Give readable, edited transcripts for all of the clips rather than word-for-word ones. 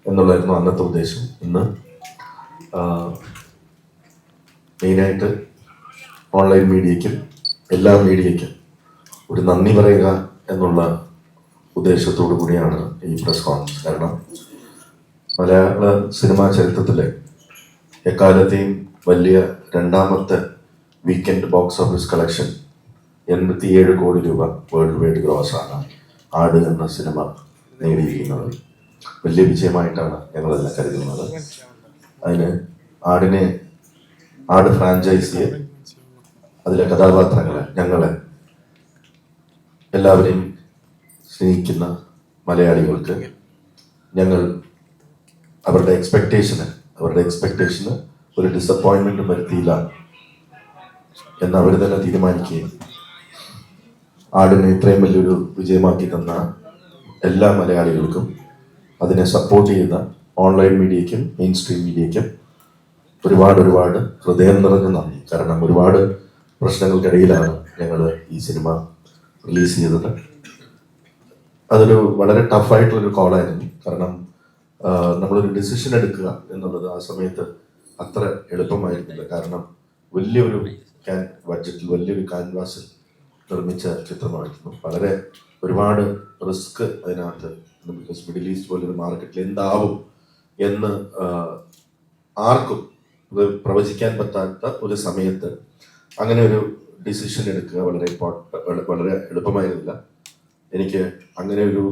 എന്നുള്ളായിരുന്നു അന്നത്തെ ഉദ്ദേശം. ഇന്ന് മെയിനായിട്ട് ഓൺലൈൻ മീഡിയയ്ക്കും എല്ലാ മീഡിയയ്ക്കും ഒരു നന്ദി പറയുക എന്നുള്ള ഉദ്ദേശത്തോടു കൂടിയാണ് ഈ പ്രസ് കോൺഫറൻസ്. കാരണം മലയാള സിനിമാ ചരിത്രത്തിലെ എക്കാലത്തെയും വലിയ രണ്ടാമത്തെ വീക്കെൻഡ് ബോക്സ് ഓഫീസ് കളക്ഷൻ 87 കോടി രൂപ വേൾഡ് വൈഡ് ഗ്രോസാണ് ആട് എന്ന സിനിമ നേടിയിരിക്കുന്നത്. വലിയ വിജയമായിട്ടാണ് ഞങ്ങളെല്ലാം കരുതുന്നത്. അതിന് ആട് ഫ്രാഞ്ചൈസിയെ, അതിലെ കഥാപാത്രങ്ങളെ, ഞങ്ങളെ എല്ലാവരെയും സ്നേഹിക്കുന്ന മലയാളികൾക്ക് ഞങ്ങൾ അവരുടെ എക്സ്പെക്ടേഷന് ഒരു ഡിസപ്പോയിൻമെന്റും വരുത്തിയില്ല എന്ന് അവർ തന്നെ തീരുമാനിക്കുകയും ആടിനെ ഇത്രയും വലിയൊരു വിജയമാക്കി തന്ന എല്ലാ മലയാളികൾക്കും അതിനെ സപ്പോർട്ട് ചെയ്ത ഓൺലൈൻ മീഡിയയ്ക്കും മെയിൻ സ്ട്രീം മീഡിയയ്ക്കും ഒരുപാട് ഹൃദയം നിറഞ്ഞ നന്ദി. കാരണം ഒരുപാട് പ്രശ്നങ്ങൾക്കിടയിലാണ് ഞങ്ങൾ ഈ സിനിമ റിലീസ് ചെയ്തത്. അതൊരു വളരെ ടഫായിട്ടുള്ളൊരു കോളായിരുന്നു. കാരണം നമ്മളൊരു ഡിസിഷൻ എടുക്കുക എന്നുള്ളത് ആ സമയത്ത് അത്ര എളുപ്പമായിരുന്നില്ല. കാരണം വലിയൊരു ബഡ്ജറ്റിൽ വലിയൊരു ക്യാൻവാസിൽ നിർമ്മിച്ച ചിത്രമായിരുന്നു. ഒരുപാട് റിസ്ക് അതിനകത്ത്. ബിക്കോസ് മിഡിൽ ഈസ്റ്റ് പോലൊരു മാർക്കറ്റിൽ എന്താവും എന്ന് ആർക്കും പ്രവചിക്കാൻ പറ്റാത്ത ഒരു സമയത്ത് അങ്ങനെ ഒരു ഡിസിഷൻ എടുക്കുക വളരെ എളുപ്പമായിരുന്നില്ല. എനിക്ക് അങ്ങനെ ഒരു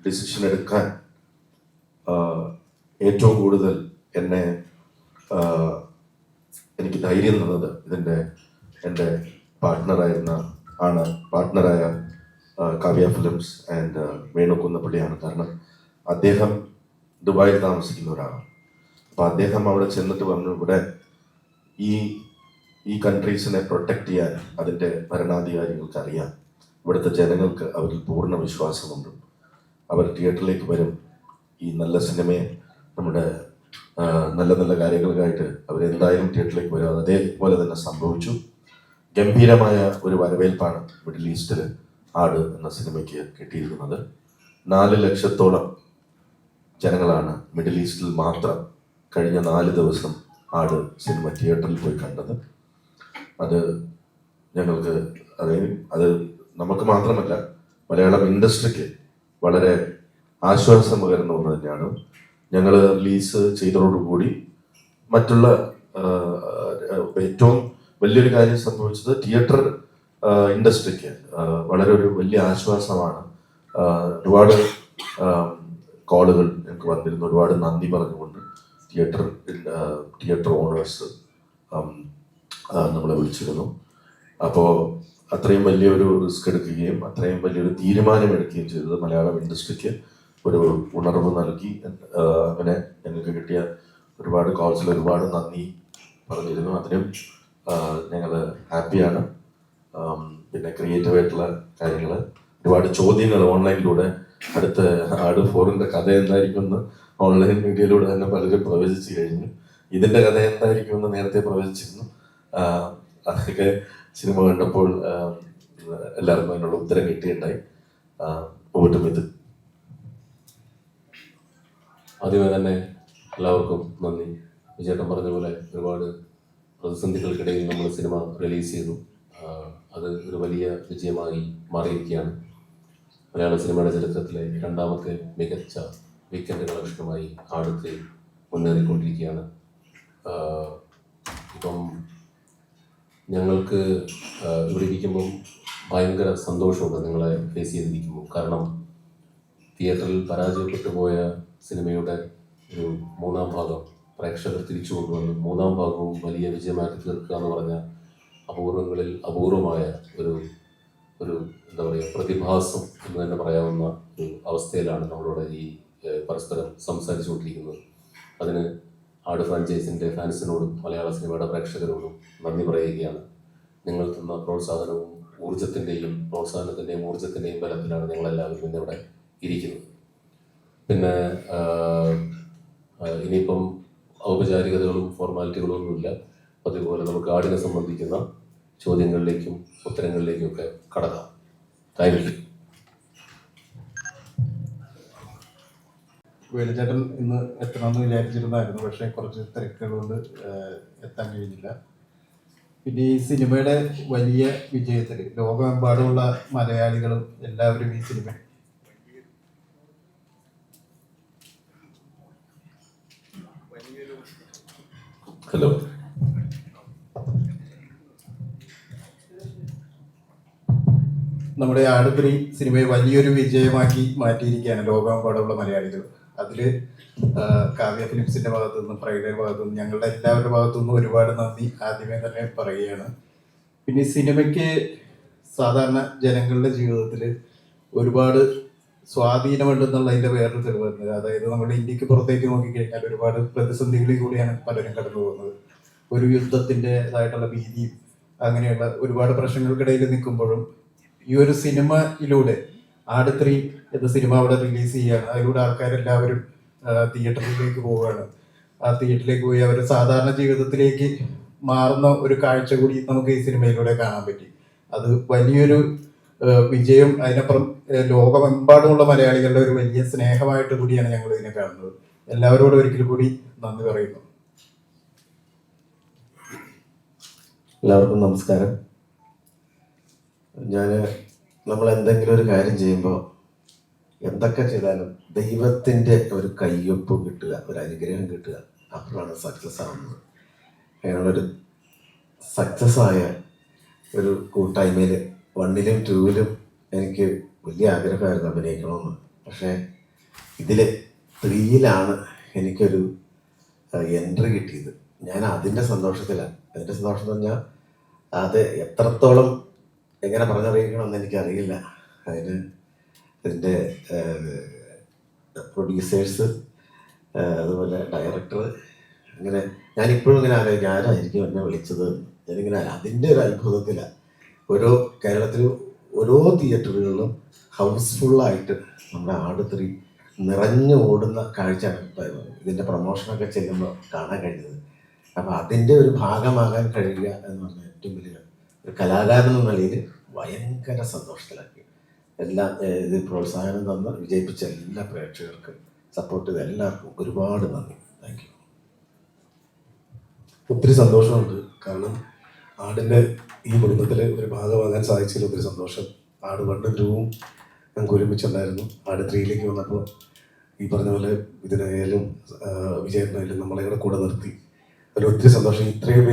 ഡിസിഷൻ എടുക്കാൻ ഏറ്റവും കൂടുതൽ എനിക്ക് ധൈര്യം തന്നത് എൻ്റെ പാർട്ട്ണറായ കാവ്യ ഫിലിംസ് ആൻഡ് വേണു കുന്നപ്പള്ളിയാണ്. കാരണം അദ്ദേഹം ദുബായിൽ താമസിക്കുന്ന ഒരാളാണ്. അപ്പൊ അദ്ദേഹം അവിടെ ചെന്നിട്ട് പറഞ്ഞു, ഇവിടെ ഈ കൺട്രീസിനെ പ്രൊട്ടക്ട് ചെയ്യാൻ അതിൻ്റെ ഭരണാധികാരികൾക്ക് അറിയാം, ഇവിടുത്തെ ജനങ്ങൾക്ക് അവരിൽ പൂർണ്ണ വിശ്വാസമുണ്ട്, അവർ തിയേറ്ററിലേക്ക് വരും, ഈ നല്ല സിനിമയെ നമ്മുടെ നല്ല നല്ല കാര്യങ്ങൾക്കായിട്ട് അവരെന്തായാലും തിയേറ്ററിലേക്ക് വരും. അതേപോലെ തന്നെ സംഭവിച്ചു. ഗംഭീരമായ ഒരു വരവേൽപ്പാണ് മിഡിൽ ഈസ്റ്റിൽ ആട് എന്ന സിനിമയ്ക്ക് കിട്ടിയിരിക്കുന്നത്. 4 ലക്ഷത്തോളം ജനങ്ങളാണ് മിഡിൽ ഈസ്റ്റിൽ മാത്രം കഴിഞ്ഞ 4 ദിവസം ആട് സിനിമ തിയേറ്ററിൽ പോയി കണ്ടത്. അത് ഞങ്ങൾക്ക് അത് നമുക്ക് മാത്രമല്ല, മലയാളം ഇൻഡസ്ട്രിക്ക് വളരെ ആശ്വാസം പകരുന്ന ഒന്ന് തന്നെയാണ്. ഞങ്ങൾ റിലീസ് ചെയ്തതോടുകൂടി മറ്റുള്ള ഏറ്റവും വലിയൊരു കാര്യം സംഭവിച്ചത് തിയേറ്റർ ഇൻഡസ്ട്രിക്ക് വളരെ ഒരു വലിയ ആശ്വാസമാണ്. ഒരുപാട് കോളുകൾ ഞങ്ങൾക്ക് വന്നിരുന്നു, ഒരുപാട് നന്ദി പറഞ്ഞുകൊണ്ട് തിയേറ്റർ ഓണേഴ്സ് നമ്മളെ വിളിച്ചിരുന്നു. അപ്പോൾ അത്രയും വലിയൊരു റിസ്ക് എടുക്കുകയും അത്രയും വലിയൊരു തീരുമാനം എടുക്കുകയും ചെയ്തത് മലയാളം ഇൻഡസ്ട്രിക്ക് ഒരു ഉണർവ് നൽകി. അങ്ങനെ ഞങ്ങൾക്ക് കിട്ടിയ ഒരുപാട് കോൾസിൽ ഒരുപാട് നന്ദി പറഞ്ഞിരുന്നു. അതിനും ഞങ്ങൾ ഹാപ്പിയാണ്. പിന്നെ ക്രിയേറ്റീവായിട്ടുള്ള കാര്യങ്ങൾ, ഒരുപാട് ചോദ്യങ്ങൾ ഓൺലൈനിലൂടെ അടുത്ത ആട് 4ന്റെ കഥ എന്തായിരിക്കുമെന്ന് ഓൺലൈൻ മീഡിയയിലൂടെ തന്നെ പലരും പ്രവചിച്ചു കഴിഞ്ഞു. ഇതിന്റെ കഥ എന്തായിരിക്കുമെന്ന് നേരത്തെ പ്രവചിച്ചിരുന്നു. അതൊക്കെ സിനിമ കണ്ടപ്പോൾ എല്ലാവർക്കും അതിനുള്ള ഉത്തരം കിട്ടിയിട്ടുണ്ടായി. ഇത് ആദ്യമേ തന്നെ എല്ലാവർക്കും നന്ദി. വിജയേട്ടൻ പറഞ്ഞ പോലെ ഒരുപാട് പ്രതിസന്ധികൾക്കിടയിൽ നമ്മൾ സിനിമ റിലീസ് ചെയ്തു. അത് ഒരു വലിയ വിജയമായി മാറിയിരിക്കുകയാണ്. മലയാള സിനിമയുടെ ചരിത്രത്തിലെ 2ാമത്തെ മികച്ച വീക്കെൻഡ് കളക്ഷനുമായി ആടത്തെ മുന്നേറിക്കൊണ്ടിരിക്കുകയാണ്. ഇപ്പം ഞങ്ങൾക്ക് ഇവിടെ ഇരിക്കുമ്പം ഭയങ്കര സന്തോഷമുണ്ട് നിങ്ങളെ ഫേസ് ചെയ്തിരിക്കുമ്പോൾ. കാരണം തിയേറ്ററിൽ പരാജയപ്പെട്ടു പോയ സിനിമയുടെ ഒരു 3ാം ഭാഗം പ്രേക്ഷകർ തിരിച്ചു കൊണ്ടുവന്ന് 3ാം ഭാഗവും വലിയ വിജയമാക്കി തീർക്കുക എന്ന് പറഞ്ഞ അപൂർവങ്ങളിൽ അപൂർവമായ ഒരു എന്താ പറയുക പ്രതിഭാസം എന്ന് തന്നെ പറയാവുന്ന ഒരു അവസ്ഥയിലാണ് നമ്മളിവിടെ ഈ പരസ്പരം സംസാരിച്ചുകൊണ്ടിരിക്കുന്നത്. അതിന് ആട് ഫ്രാഞ്ചൈസിൻ്റെ ഫാൻസിനോടും മലയാള സിനിമയുടെ പ്രേക്ഷകരോടും നന്ദി പറയുകയാണ്. നിങ്ങൾ തന്ന പ്രോത്സാഹനത്തിൻ്റെയും ഊർജത്തിൻ്റെയും ബലത്തിലാണ് ഞങ്ങളെല്ലാവരും ഇന്നിവിടെ ഇരിക്കുന്നത്. പിന്നെ ഇനിയിപ്പം ഔപചാരികതകളും ഫോർമാലിറ്റികളും ഒന്നുമില്ല. അതുപോലെ നമുക്ക് ആടിനെ സംബന്ധിക്കുന്ന ചോദ്യങ്ങളിലേക്കും ഉത്തരങ്ങളിലേക്കും ഒക്കെ കടക്കാം. Thank you. വേലുചേട്ടൻ ഇന്ന് എത്തണമെന്ന് വിചാരിച്ചിരുന്നായിരുന്നു, പക്ഷേ കുറച്ച് തിരക്കുകൾ കൊണ്ട് എത്താൻ കഴിഞ്ഞില്ല. പിന്നെ ഈ സിനിമയുടെ വലിയ വിജയത്തിൽ ലോകമെമ്പാടുമുള്ള മലയാളികളും എല്ലാവരും ഈ സിനിമ ഹലോ, നമ്മുടെ ആടുപുരി സിനിമയെ വലിയൊരു വിജയമാക്കി മാറ്റിയിരിക്കുകയാണ് ലോകമെമ്പാടുമുള്ള മലയാളികൾ. അതിൽ കാവ്യ ഫിലിംസിന്റെ ഭാഗത്തു നിന്നും ഫ്രൈഡേയുടെ ഭാഗത്തു നിന്നും ഞങ്ങളുടെ എല്ലാവരുടെ ഭാഗത്തു നിന്നും ഒരുപാട് നന്ദി ആദ്യമേ തന്നെ പറയുകയാണ്. പിന്നെ ഈ സിനിമയ്ക്ക് സാധാരണ ജനങ്ങളുടെ ജീവിതത്തിൽ ഒരുപാട് സ്വാധീനമുണ്ടെന്നുള്ളതിൻ്റെ വേറൊരു തെളിവുണ്ട്. അതായത് നമ്മുടെ ഇന്ത്യക്ക് പുറത്തേക്ക് നോക്കിക്കഴിഞ്ഞാൽ ഒരുപാട് പ്രതിസന്ധികളിൽ കൂടിയാണ് പലരും കടന്നു പോകുന്നത്. ഒരു യുദ്ധത്തിൻ്റെതായിട്ടുള്ള ഭീതിയും അങ്ങനെയുള്ള ഒരുപാട് പ്രശ്നങ്ങൾക്കിടയിൽ നിൽക്കുമ്പോഴും ഈ ഒരു സിനിമയിലൂടെ ആട് 3 എന്ന സിനിമ അവിടെ റിലീസ് ചെയ്യുകയാണ്. അതിലൂടെ ആൾക്കാരെല്ലാവരും തിയേറ്ററിലേക്ക് പോവുകയാണ്. ആ തിയേറ്ററിലേക്ക് പോയി അവർ സാധാരണ ജീവിതത്തിലേക്ക് മാറുന്ന ഒരു കാഴ്ച കൂടി നമുക്ക് ഈ സിനിമയിലൂടെ കാണാൻ പറ്റി. അത് വലിയൊരു വിജയം. അതിനപ്പുറം ലോകമെമ്പാടുമുള്ള മലയാളികളുടെ ഒരു വലിയ സ്നേഹമായിട്ട് കൂടിയാണ് ഞങ്ങൾ ഇതിനെ കാണുന്നത്. എല്ലാവരോടും ഒരിക്കൽ കൂടി നന്ദി പറയുന്നു. എല്ലാവർക്കും നമസ്കാരം. നമ്മൾ എന്തെങ്കിലും ഒരു കാര്യം ചെയ്യുമ്പോൾ എന്തൊക്കെ ചെയ്താലും ദൈവത്തിൻ്റെ ഒരു കയ്യൊപ്പ് കിട്ടുക, ഒരു അനുഗ്രഹം കിട്ടുക, അപ്പോഴാണ് സക്സസ് ആവുന്നത്. അങ്ങനെയുള്ളൊരു സക്സസ് ആയ ഒരു കൂട്ടായ്മയിൽ 1ലും 2ലും എനിക്ക് വലിയ ആഗ്രഹമായിരുന്നു അഭിനയിക്കണമെന്ന്. പക്ഷേ ഇതിൽ 3ലാണ് എനിക്കൊരു എൻട്രി കിട്ടിയത്. ഞാൻ അതിൻ്റെ സന്തോഷത്തിലാണ്. അതിൻ്റെ സന്തോഷം എന്ന് പറഞ്ഞാൽ അത് എത്രത്തോളം എങ്ങനെ പറഞ്ഞറിയിക്കണമെന്ന് എനിക്കറിയില്ല. ഇതിൻ്റെ പ്രൊഡ്യൂസേഴ്സ്, അതുപോലെ ഡയറക്ടർ, അങ്ങനെ ഞാനിപ്പോഴും ഇങ്ങനെ ആലോചിക്കും ആരായിരിക്കും എന്നെ വിളിച്ചത്. ഞാനിങ്ങനെ അതിൻ്റെ ഒരു അത്ഭുതത്തിലാണ്. കേരളത്തിൽ ഓരോ തിയേറ്ററുകളിലും ഹൗസ്ഫുള്ളായിട്ട് നമ്മുടെ ആട് 3 നിറഞ്ഞു ഓടുന്ന കാഴ്ചയാണ് ഇതിൻ്റെ പ്രൊമോഷനൊക്കെ ചെല്ലുമ്പോൾ കാണാൻ കഴിഞ്ഞത്. അപ്പോൾ അതിൻ്റെ ഒരു ഭാഗമാകാൻ കഴിയുക എന്ന് പറഞ്ഞാൽ ഏറ്റവും വലിയ ഒരു കലാകാരൻ എന്ന നിലയിൽ ഭയങ്കര സന്തോഷത്തിലാക്കി. ഇത് പ്രോത്സാഹനം തന്ന് വിജയിപ്പിച്ച എല്ലാ പ്രേക്ഷകർക്കും, സപ്പോർട്ട് ചെയ്ത എല്ലാവർക്കും ഒരുപാട് നന്ദി. Thank you. ഒത്തിരി സന്തോഷമുണ്ട്. കാരണം ആടിൻ്റെ ഈ കുടുംബത്തിൽ ഒരു ഭാഗമാകാൻ സാധിച്ചതിൽ ഒത്തിരി സന്തോഷം. ആട് 1ഉം 2ഉം ഞങ്ങൾക്ക് ഒരുമിച്ചുണ്ടായിരുന്നു. ആട് 3ലേക്ക് വന്നപ്പോൾ ഈ പറഞ്ഞ പോലെ ഇതിനായാലും വിജയനായാലും നമ്മളെ കൂടെ നിർത്തി. അതിൽ ഒത്തിരി സന്തോഷം. ഇത്രയും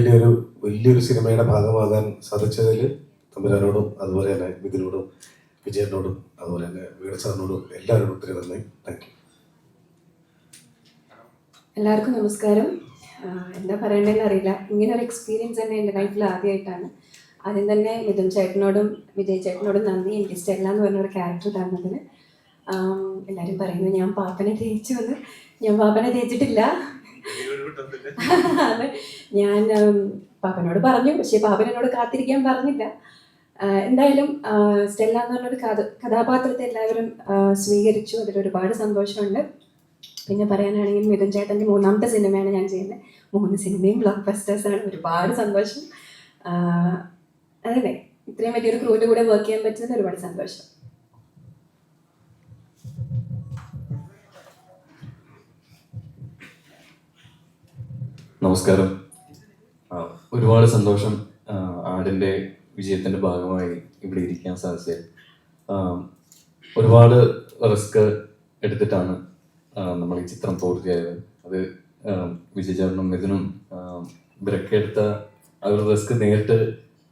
വലിയൊരു സിനിമയുടെ ഭാഗമാകാൻ സാധിച്ചതിൽ തമ്പുരാനോടും അതുപോലെ തന്നെ ഇതിനോടും വിജയനോടും അതുപോലെ തന്നെ വീട് സാറിനോടും എല്ലാവരോടും ഒത്തിരി നന്ദി. Thank you. എല്ലാവർക്കും നമസ്കാരം. എന്താ പറയേണ്ടതെന്ന് അറിയില്ല. ഇങ്ങനെ ഒരു എക്സ്പീരിയൻസ് തന്നെ എൻ്റെ ലൈഫിൽ ആദ്യമായിട്ടാണ്. ആദ്യം തന്നെ മിഥുൻ ചേട്ടനോടും വിജയ് ചേട്ടനോടും നന്ദി, എനിക്ക് സ്റ്റെല്ല എന്ന് പറഞ്ഞൊരു ക്യാരക്ടർ തന്നതിന്. എല്ലാവരും പറയുന്നത് ഞാൻ പാപ്പനെ തേച്ചു എന്ന്. ഞാൻ പാപ്പനെ തേച്ചിട്ടില്ല. അത് ഞാൻ പാപ്പനോട് പറഞ്ഞു, പക്ഷേ പാപ്പൻ എന്നോട് കാത്തിരിക്കാൻ പറഞ്ഞില്ല. എന്തായാലും സ്റ്റെല്ല എന്ന് പറഞ്ഞൊരു കഥാപാത്രത്തെ എല്ലാവരും സ്വീകരിച്ചു. അതിലൊരുപാട് സന്തോഷമുണ്ട്. പിന്നെ പറയാനാണെങ്കിൽ മിഥുൻ ചേട്ടൻ്റെ 3ാമത്തെ സിനിമയാണ് ഞാൻ ചെയ്യുന്നത്. 3 സിനിമയും ബ്ലോക്ക് ബസ്റ്റേഴ്സാണ്. ഒരുപാട് സന്തോഷം. അതെ, ഇത്രയും വലിയൊരു ക്രൂവിൻ്റെ കൂടെ വർക്ക് ചെയ്യാൻ പറ്റുന്നത് ഒരുപാട് സന്തോഷം. നമസ്കാരം. ഒരുപാട് സന്തോഷം ആടിൻ്റെ വിജയത്തിൻ്റെ ഭാഗമായി ഇവിടെ ഇരിക്കാൻ സാധിച്ചത്. ഒരുപാട് റിസ്ക് എടുത്തിട്ടാണ് നമ്മൾ ഈ ചിത്രം പൂർത്തിയായത്. അത് വിജയ് ചേട്ടനും മിഥുനും ഇവരൊക്കെ എടുത്ത ആ ഒരു റിസ്ക് നേരിട്ട്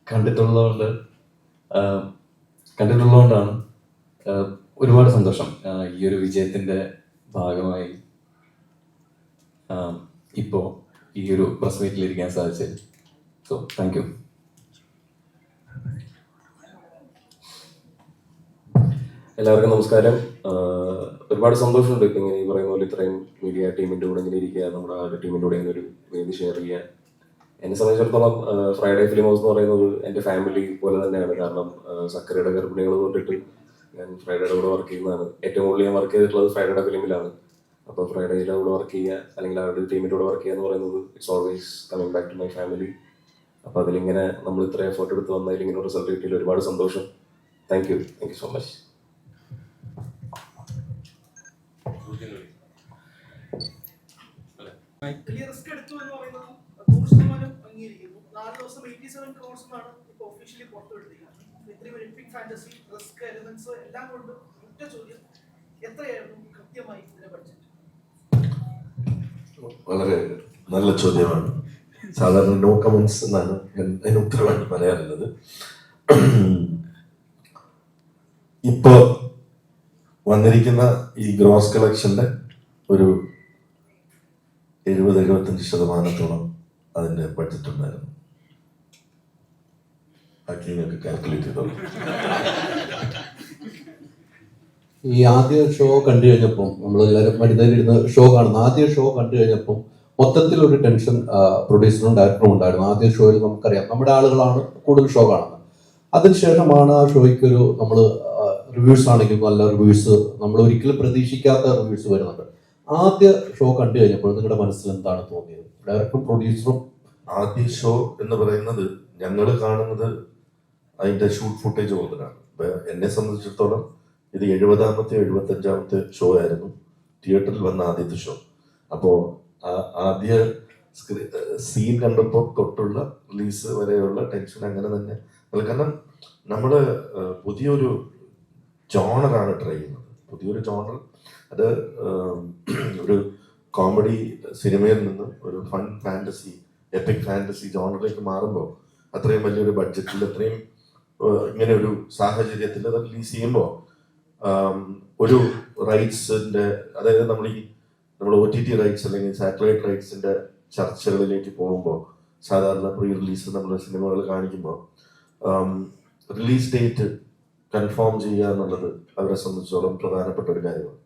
കണ്ടിട്ടുള്ളതുകൊണ്ടാണ് ഒരുപാട് സന്തോഷം ഈ ഒരു വിജയത്തിൻ്റെ ഭാഗമായി ഇപ്പോൾ ഈ ഒരു പ്രസ് മീറ്റിലിരിക്കാൻ സാധിച്ചത്. So thank you. എല്ലാവർക്കും നമസ്കാരം. ഒരുപാട് സന്തോഷമുണ്ട് ഇപ്പം ഇങ്ങനെ ഈ പറയുന്ന പോലെ ഇത്രയും മീഡിയ ടീമിൻ്റെ കൂടെ ഇങ്ങനെ ഇരിക്കുക, നമ്മുടെ ആ ടീമിൻ്റെ കൂടെ ഇങ്ങനെ ഒരു വേദി ഷെയർ ചെയ്യുക. എന്നെ സംബന്ധിച്ചിടത്തോളം ഫ്രൈഡേ ഫിലിം ഹൗസ് എന്ന് പറയുന്നത് എൻ്റെ ഫാമിലി പോലെ തന്നെയാണ്. കാരണം സക്കരയുടെ ഗർഭിണികൾ തൊട്ടിട്ട് ഞാൻ ഫ്രൈഡേയുടെ കൂടെ വർക്ക് ചെയ്യുന്നതാണ്. ഏറ്റവും കൂടുതൽ ഞാൻ വർക്ക് ചെയ്തിട്ടുള്ളത് ഫ്രൈഡേയുടെ ഫിലിമിലാണ്. അപ്പോൾ ഫ്രൈഡേയുടെ കൂടെ വർക്ക് ചെയ്യുക അല്ലെങ്കിൽ അവരുടെ ടീമിൻ്റെ കൂടെ വർക്ക് ചെയ്യുക എന്ന് പറയുന്നത് it's always coming back to my family. അപ്പോൾ അതിലിങ്ങനെ നമ്മൾ ഇത്ര എഫേർട്ട് എടുത്ത് വന്നതിൽ ഇങ്ങനെ റിസൾട്ട് കിട്ടിയതിൽ ഒരുപാട് സന്തോഷം. Thank you so much. വലിയ റിസ്ക് എടുത്തു എന്ന് പറയുന്നത് 100% അംഗീകരിക്കുന്നു. 4 ദിവസം 87 crores എന്നാണ് ഇപ്പോൾ ഒഫീഷ്യലി പുറത്തുവിട്ടിരിക്കുന്നത്. ഇത്രയും ഒരു എപ്പിക് ഫാന്റസി റിസ്ക് എലിമെന്റ്സ് എല്ലാം കൊണ്ട് ഒറ്റ ചോദ്യം, എത്രയായിരുന്നു കൃത്യമായി ഇതിന്റെ ബഡ്ജറ്റ്? വളരെ നല്ല ചോദ്യമാണ്. സാധാരണ നോ കമന്റ്സ് എന്നാണ് ഞാൻ അതിന് ഉത്തരവായിട്ട് പറയാറുള്ളത്. ഇപ്പോ വന്നിരിക്കുന്ന ഈ ഗ്രോസ് കളക്ഷന്റെ ഒരു 70-75% അതിന്റെ ബഡ്ജറ്റ് ഉണ്ടായിരുന്നു. ബാക്കി നിങ്ങൾക്ക് കാൽക്കുലേറ്റ് ചെയ്തോളൂ. ഈ ആദ്യ ഷോ കണ്ടു കഴിഞ്ഞപ്പം നമ്മളെല്ലാവരും വനിതയിലിരുന്ന് ഷോ കാണുന്നു. ആദ്യ ഷോ കണ്ടു കഴിഞ്ഞപ്പം മൊത്തത്തിലൊരു ടെൻഷൻ പ്രൊഡ്യൂസറും ഡയറക്ടറും ഉണ്ടായിരുന്നു. ആദ്യ ഷോയിൽ നമുക്കറിയാം നമ്മുടെ ആളുകളാണ് കൂടുതൽ ഷോ കാണുന്നത്. അതിനുശേഷമാണ് ആ ഷോയ്ക്ക് ഒരു നമ്മൾ റിവ്യൂസ് ആണെങ്കിൽ നല്ല റിവ്യൂസ്, നമ്മൾ ഒരിക്കലും പ്രതീക്ഷിക്കാത്ത റിവ്യൂസ് വരുന്നുണ്ട്. ആദ്യ ഷോ കണ്ടു കഴിഞ്ഞപ്പോൾ നിങ്ങളുടെ മനസ്സിൽ എന്താണ് തോന്നിയത്? ഡയറക്ടറും പ്രൊഡ്യൂസറും ആദ്യ ഷോ എന്ന് പറയുന്നത് ഞങ്ങൾ കാണുന്നത് അതിന്റെ ഷൂട്ട് ഫുട്ടേജ് മുതലാണ്. ഇപ്പൊ എന്നെ സംബന്ധിച്ചിടത്തോളം ഇത് 70-ാമത്തെ 75-ാമത്തെ ഷോ ആയിരുന്നു തിയേറ്ററിൽ വന്ന ആദ്യത്തെ ഷോ. അപ്പോ ആദ്യ സീൻ കണ്ടപ്പോൾ തൊട്ടുള്ള റിലീസ് വരെയുള്ള ടെൻഷൻ അങ്ങനെ തന്നെ. കാരണം നമ്മള് പുതിയൊരു ജോണറാണ് ട്രൈ ചെയ്യുന്നത്. പുതിയൊരു ജോണർ, അത് ഒരു കോമഡി സിനിമയിൽ നിന്ന് ഒരു ഫൺ ഫാന്റസി എപ്പിക് ഫാന്റസി ജോണറിലേക്ക് മാറുമ്പോൾ അത്രയും വലിയൊരു ബഡ്ജറ്റിൽ അത്രയും ഇങ്ങനെ ഒരു സാഹചര്യത്തിൽ അത് റിലീസ് ചെയ്യുമ്പോൾ ഒരു റൈറ്റ്സിന്റെ, അതായത് നമ്മൾ OTT റൈറ്റ്സ് അല്ലെങ്കിൽ സാറ്റലൈറ്റ് റൈറ്റ്സിന്റെ ചർച്ചകളിലേക്ക് പോകുമ്പോൾ സാധാരണ പ്രീ റിലീസ് നമ്മൾ സിനിമകൾ കാണിക്കുമ്പോൾ റിലീസ് ഡേറ്റ് കൺഫേം ചെയ്യുക എന്നുള്ളത് അവരെ സംബന്ധിച്ചോളം പ്രധാനപ്പെട്ട ഒരു കാര്യമാണ്.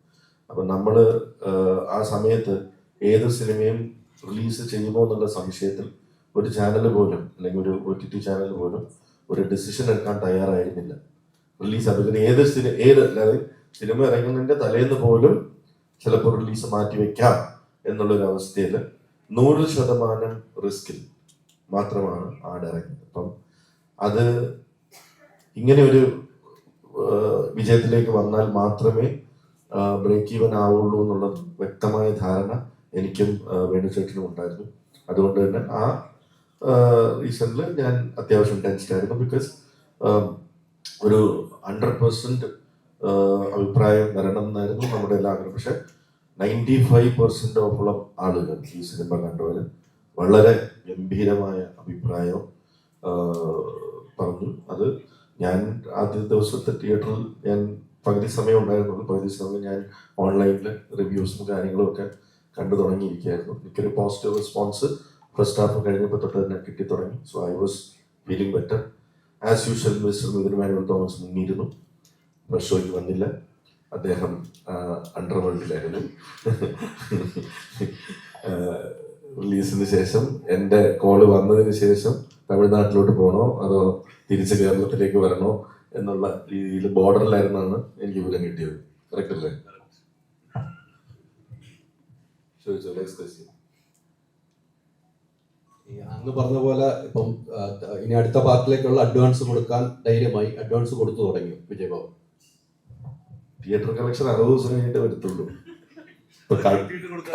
അപ്പൊ നമ്മൾ ആ സമയത്ത് ഏത് സിനിമയും റിലീസ് ചെയ്യുമോ എന്നുള്ള സംശയത്തിൽ ഒരു ചാനൽ പോലും അല്ലെങ്കിൽ ഒരു OTT ചാനൽ പോലും ഒരു ഡിസിഷൻ എടുക്കാൻ തയ്യാറായിരുന്നില്ല. റിലീസ് അതിന് അല്ലാതെ സിനിമ ഇറങ്ങുന്നതിന്റെ തലേന്ന് പോലും ചിലപ്പോൾ റിലീസ് മാറ്റി വെക്കാം എന്നുള്ളൊരു അവസ്ഥയിൽ 100% റിസ്കിൽ മാത്രമാണ് ഇറങ്ങിയത്. അപ്പം അത് ഇങ്ങനെ ഒരു വിജയത്തിലേക്ക് വന്നാൽ മാത്രമേ ബ്രേക്ക് ഈവൻ ആവുള്ളൂ എന്നുള്ള വ്യക്തമായ ധാരണ എനിക്കും വേണുചേട്ടനും ഉണ്ടായിരുന്നു. അതുകൊണ്ട് തന്നെ ആ റീസണിൽ ഞാൻ അത്യാവശ്യം ടെൻസ്ഡ് ആയിരുന്നു. ബിക്കോസ് ഒരു 100% അഭിപ്രായം വരണം എന്നായിരുന്നു നമ്മുടെ എല്ലാ ആഗ്രഹം. പക്ഷെ 95% ഓളം ആളുകൾ ഈ സിനിമ കണ്ടവര് വളരെ ഗംഭീരമായ അഭിപ്രായം പറഞ്ഞു. അത് ഞാൻ ആദ്യ ദിവസത്തെ തിയേറ്ററിൽ ഞാൻ പകുതി സമയം ഉണ്ടായിരുന്നുള്ളൂ. പകുതി സമയം ഞാൻ ഓൺലൈനിൽ റിവ്യൂസും കാര്യങ്ങളും ഒക്കെ കണ്ടു തുടങ്ങിയിരിക്കുകയായിരുന്നു. എനിക്കൊരു പോസിറ്റീവ് റെസ്പോൺസ് ഫസ്റ്റ് ഹാഫ് കഴിഞ്ഞപ്പോൾ തൊട്ട് തന്നെ കിട്ടി തുടങ്ങി. So I was feeling better. As usual mister Mithun Manuel Thomas മുങ്ങിയിരുന്നു. ഫസ്റ്റ് ഷോയ്ക്ക് വന്നില്ല, അദ്ദേഹം അണ്ടർവേൾഡിലായിരുന്നു. റിലീസിന് ശേഷം എൻ്റെ കോള് വന്നതിന് ശേഷം തമിഴ്നാട്ടിലോട്ട് പോകണോ അതോ തിരിച്ച് കേരളത്തിലേക്ക് വരണോ എന്നുള്ള രീതിയിൽ ബോർഡറിലായിരുന്നാണ് എനിക്ക് വിവരം കിട്ടിയത്. കറക്റ്റ് അല്ലേ? ചോദിച്ചോ, നെക്സ്റ്റ് ക്വസ്റ്റ്യൻ. അങ്ങ് പറഞ്ഞ പോലെ ഇപ്പം ഇനി അടുത്ത പാർട്ടിലേക്കുള്ള അഡ്വാൻസ് കൊടുക്കാൻ ധൈര്യമായി അഡ്വാൻസ് കൊടുത്തു തുടങ്ങി വിജയബാബു. തിയേറ്റർ കളക്ഷൻ 60 ദിവസം കഴിഞ്ഞിട്ട് വരത്തുള്ളൂ.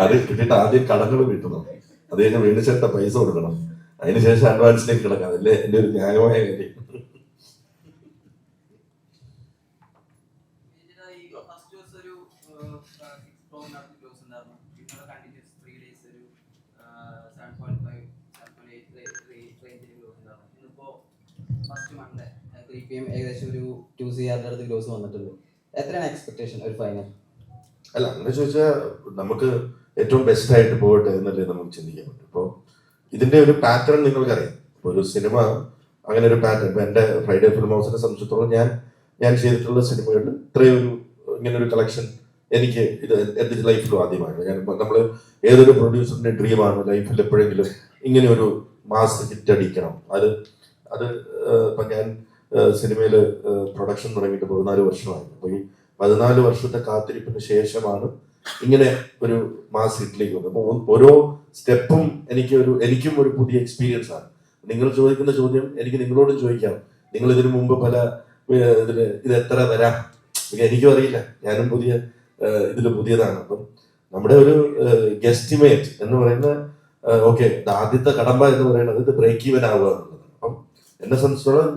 അത് കിട്ടിയിട്ട് ആദ്യം കടങ്ങൾ വീട്ടണം, അത് കഴിഞ്ഞ് വേണിച്ചേട്ട പൈസ കൊടുക്കണം, അതിനുശേഷം അഡ്വാൻസിലേക്ക് കിടക്കാം. അതല്ലേ എൻ്റെ ഒരു ന്യായമായ കാര്യം. ഏകദേശം ഒരു 2 CR അടുത്ത് ഗ്ലോസ് വന്നിട്ടുണ്ട്. എത്രയാണ് എക്സ്പെക്ടേഷൻ ഒരു ഫൈനൽ? അല്ല, അങ്ങനെ ചോദിച്ചാൽ നമുക്ക് ഏറ്റവും ബെസ്റ്റ് ആയിട്ട് പോകട്ടെ എന്നല്ലേ നമുക്ക് ചിന്തിക്കാൻ പറ്റും. ഇപ്പോൾ ഇതിന്റെ ഒരു പാറ്റേൺ നിങ്ങൾക്കറിയാം. ഒരു സിനിമ അങ്ങനെ ഒരു പാറ്റേൺ, ഇപ്പൊ എന്റെ ഫ്രൈഡേ ഫിലിം ഹൗസിനെ സംബന്ധിച്ചിടത്തോളം ഞാൻ ചെയ്തിട്ടുള്ള സിനിമകളിൽ ഇത്രയും ഇങ്ങനെ ഒരു കളക്ഷൻ എനിക്ക് ഇത് എന്റെ ലൈഫിലും ആദ്യമായിട്ട്. നമ്മൾ ഏതൊരു പ്രൊഡ്യൂസറിന്റെ ഡ്രീമാണ് ലൈഫിൽ എപ്പോഴെങ്കിലും ഇങ്ങനെ ഒരു മാസ് ഹിറ്റ് അടിക്കണം. അത് ഇപ്പൊ ഞാൻ സിനിമയിൽ പ്രൊഡക്ഷൻ തുടങ്ങിയിട്ട് 14 വർഷമായി. അപ്പൊ ഈ 14 വർഷത്തെ കാത്തിരിപ്പിന് ശേഷമാണ് ഇങ്ങനെ ഒരു മാസ് ഹിറ്റിലേക്ക് വന്നത്. അപ്പൊ ഓരോ സ്റ്റെപ്പും എനിക്കും ഒരു പുതിയ എക്സ്പീരിയൻസ് ആണ്. നിങ്ങൾ ചോദിക്കുന്ന ചോദ്യം എനിക്ക് നിങ്ങളോടും ചോദിക്കാം. നിങ്ങൾ ഇതിനു മുമ്പ് പല ഇത് എത്ര തരാം എനിക്കും അറിയില്ല. ഞാനും ഇതിൽ പുതിയതാണ്. അപ്പം നമ്മുടെ ഒരു ഗെസ്റ്റിമേറ്റ് എന്ന് പറയുന്ന ഓക്കെ ആദ്യത്തെ കടമ്പ എന്ന് പറയുന്നത് ഇത് ബ്രേക്ക് ഈവൻ ആവുക എന്നുള്ളത്. അപ്പം എന്നെ സംബന്ധിച്ചോളം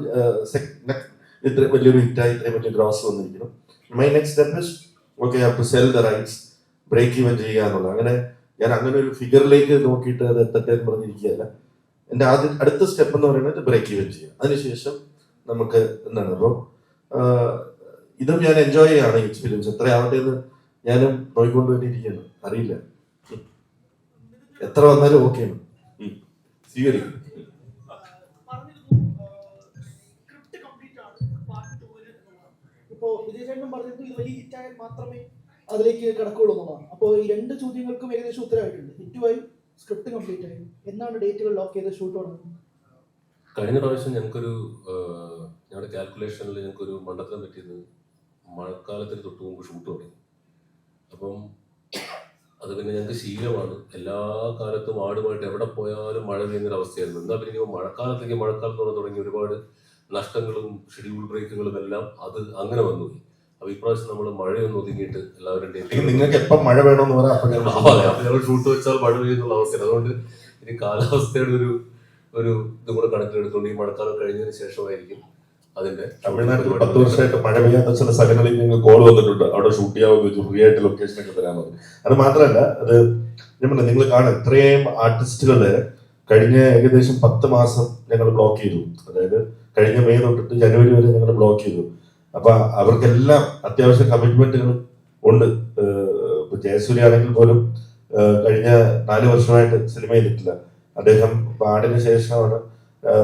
ഇത്ര വലിയൊരു ഹിറ്റായി ഇത്രയും വലിയ ഗ്രോസ് വന്നിരിക്കുന്നു. My next step is okay have to sell the rights, break even ചെയ്യുക എന്നുള്ളത്. അങ്ങനെ ഞാൻ അങ്ങനെ ഒരു ഫിഗറിലേക്ക് നോക്കിയിട്ട് അത് എത്തട്ടെ എന്ന് പറഞ്ഞിരിക്കുകയല്ല. എൻ്റെ അടുത്ത സ്റ്റെപ്പ് എന്ന് പറയുന്നത് ബ്രേക്ക് ഈവൻ ചെയ്യുക. അതിനുശേഷം നമുക്ക് എന്താണ് അപ്പോൾ ഇതും ഞാൻ എൻജോയ് ചെയ്യാണ് ഈ എക്സ്പീരിയൻസ്. എത്രയാവട്ടെ എന്ന് ഞാനും നോക്കിക്കൊണ്ട് വേണ്ടിയിരിക്കുകയാണ്. അറിയില്ല എത്ര വന്നാലും ഓക്കെയാണ്, സ്വീകരിക്കും. സ്ക്രിപ്റ്റ് കംപ്ലീറ്റ് ആണ് പാർട്ട് 2 എന്നുള്ളതാണ്. ഇപ്പോൾ വിജയചേട്ടൻ പറഞ്ഞത് ഇത് വലിയ ഹിറ്റായാൽ മാത്രമേ അതിലേക്ക് കിടക്കുള്ളൂ എന്നുള്ളതാണ്. അപ്പോൾ ഈ 2 ചോദ്യങ്ങൾക്കും ഏകദേശം ഉത്തരവായിട്ടുണ്ട്. ഹിറ്റുമായി, സ്ക്രിപ്റ്റ് കംപ്ലീറ്റ് ആയി. എന്നാണ് ഡേറ്റുകൾ ലോക്ക് ചെയ്ത് ഷൂട്ട് തുടങ്ങുന്നത്? കഴിഞ്ഞ പ്രാവശ്യം ഞങ്ങൾക്കൊരു ഞങ്ങളുടെ കാൽക്കുലേഷനിൽ ഞങ്ങൾക്കൊരു മണ്ടത്തരം പറ്റിയത് മഴക്കാലത്തിന് തൊട്ട് മുമ്പ് ഷൂട്ട് തുടങ്ങി. അപ്പം അത് പിന്നെ ഞങ്ങൾക്ക് ശീലമാണ്. എല്ലാ കാലത്തും ആടുമായിട്ട് എവിടെ പോയാലും മഴ പെയ്യുന്നൊരു അവസ്ഥയായിരുന്നു. എന്താ പിന്നെ മഴക്കാലത്തോടെ തുടങ്ങി ഒരുപാട് നഷ്ടങ്ങളും ഷെഡ്യൂൾ ബ്രേക്കുകളും എല്ലാം അത് അങ്ങനെ വന്നു. അപ്പൊ ഇപ്രാവശ്യം നമ്മൾ മഴയൊന്നും ഒതുങ്ങിയിട്ട് എല്ലാവരും നിങ്ങൾക്ക് എപ്പം മഴ വേണമെന്ന് പറയാം, ഞങ്ങൾ ഷൂട്ട് വെച്ചാൽ മഴ പെയ്യുന്നുള്ള അവസ്ഥയാണ്. അതുകൊണ്ട് ഇനി കാലാവസ്ഥയുടെ ഒരു ഇത് കൂടെ കണക്കിലെടുത്തുകൊണ്ട് ഈ മഴക്കാലം കഴിഞ്ഞതിന് ശേഷമായിരിക്കും അതിന്റെ. തമിഴ്നാട്ടിൽ 10 വർഷമായിട്ട് മഴ പെയ്യാത്ത ചില സ്ഥലങ്ങളിൽ ഞങ്ങൾ കോൾ വന്നിട്ടുണ്ട്, അവിടെ ഷൂട്ട് ചെയ്യാവുന്ന ഫ്രീ ആയിട്ട് ലൊക്കേഷനൊക്കെ തരാൻ പറഞ്ഞു. അത് മാത്രമല്ല, അത് ഞാൻ പറഞ്ഞ നിങ്ങൾ കാണാം, ഇത്രയും ആർട്ടിസ്റ്റുകളെ കഴിഞ്ഞ ഏകദേശം 10 മാസം ഞങ്ങൾ ബ്ലോക്ക് ചെയ്തു. അതായത് കഴിഞ്ഞ മെയ് തൊട്ടിട്ട് ജനുവരി വരെ ഞങ്ങൾ ബ്ലോക്ക് ചെയ്തു. അപ്പൊ അവർക്കെല്ലാം അത്യാവശ്യം കമ്മിറ്റ്മെന്റുകൾ ഉണ്ട്. ഇപ്പൊ ജയസൂര്യ ആണെങ്കിൽ പോലും കഴിഞ്ഞ 4 വർഷമായിട്ട് സിനിമ ചെയ്തിട്ടില്ല. അദ്ദേഹം പാടിന് ശേഷമാണ്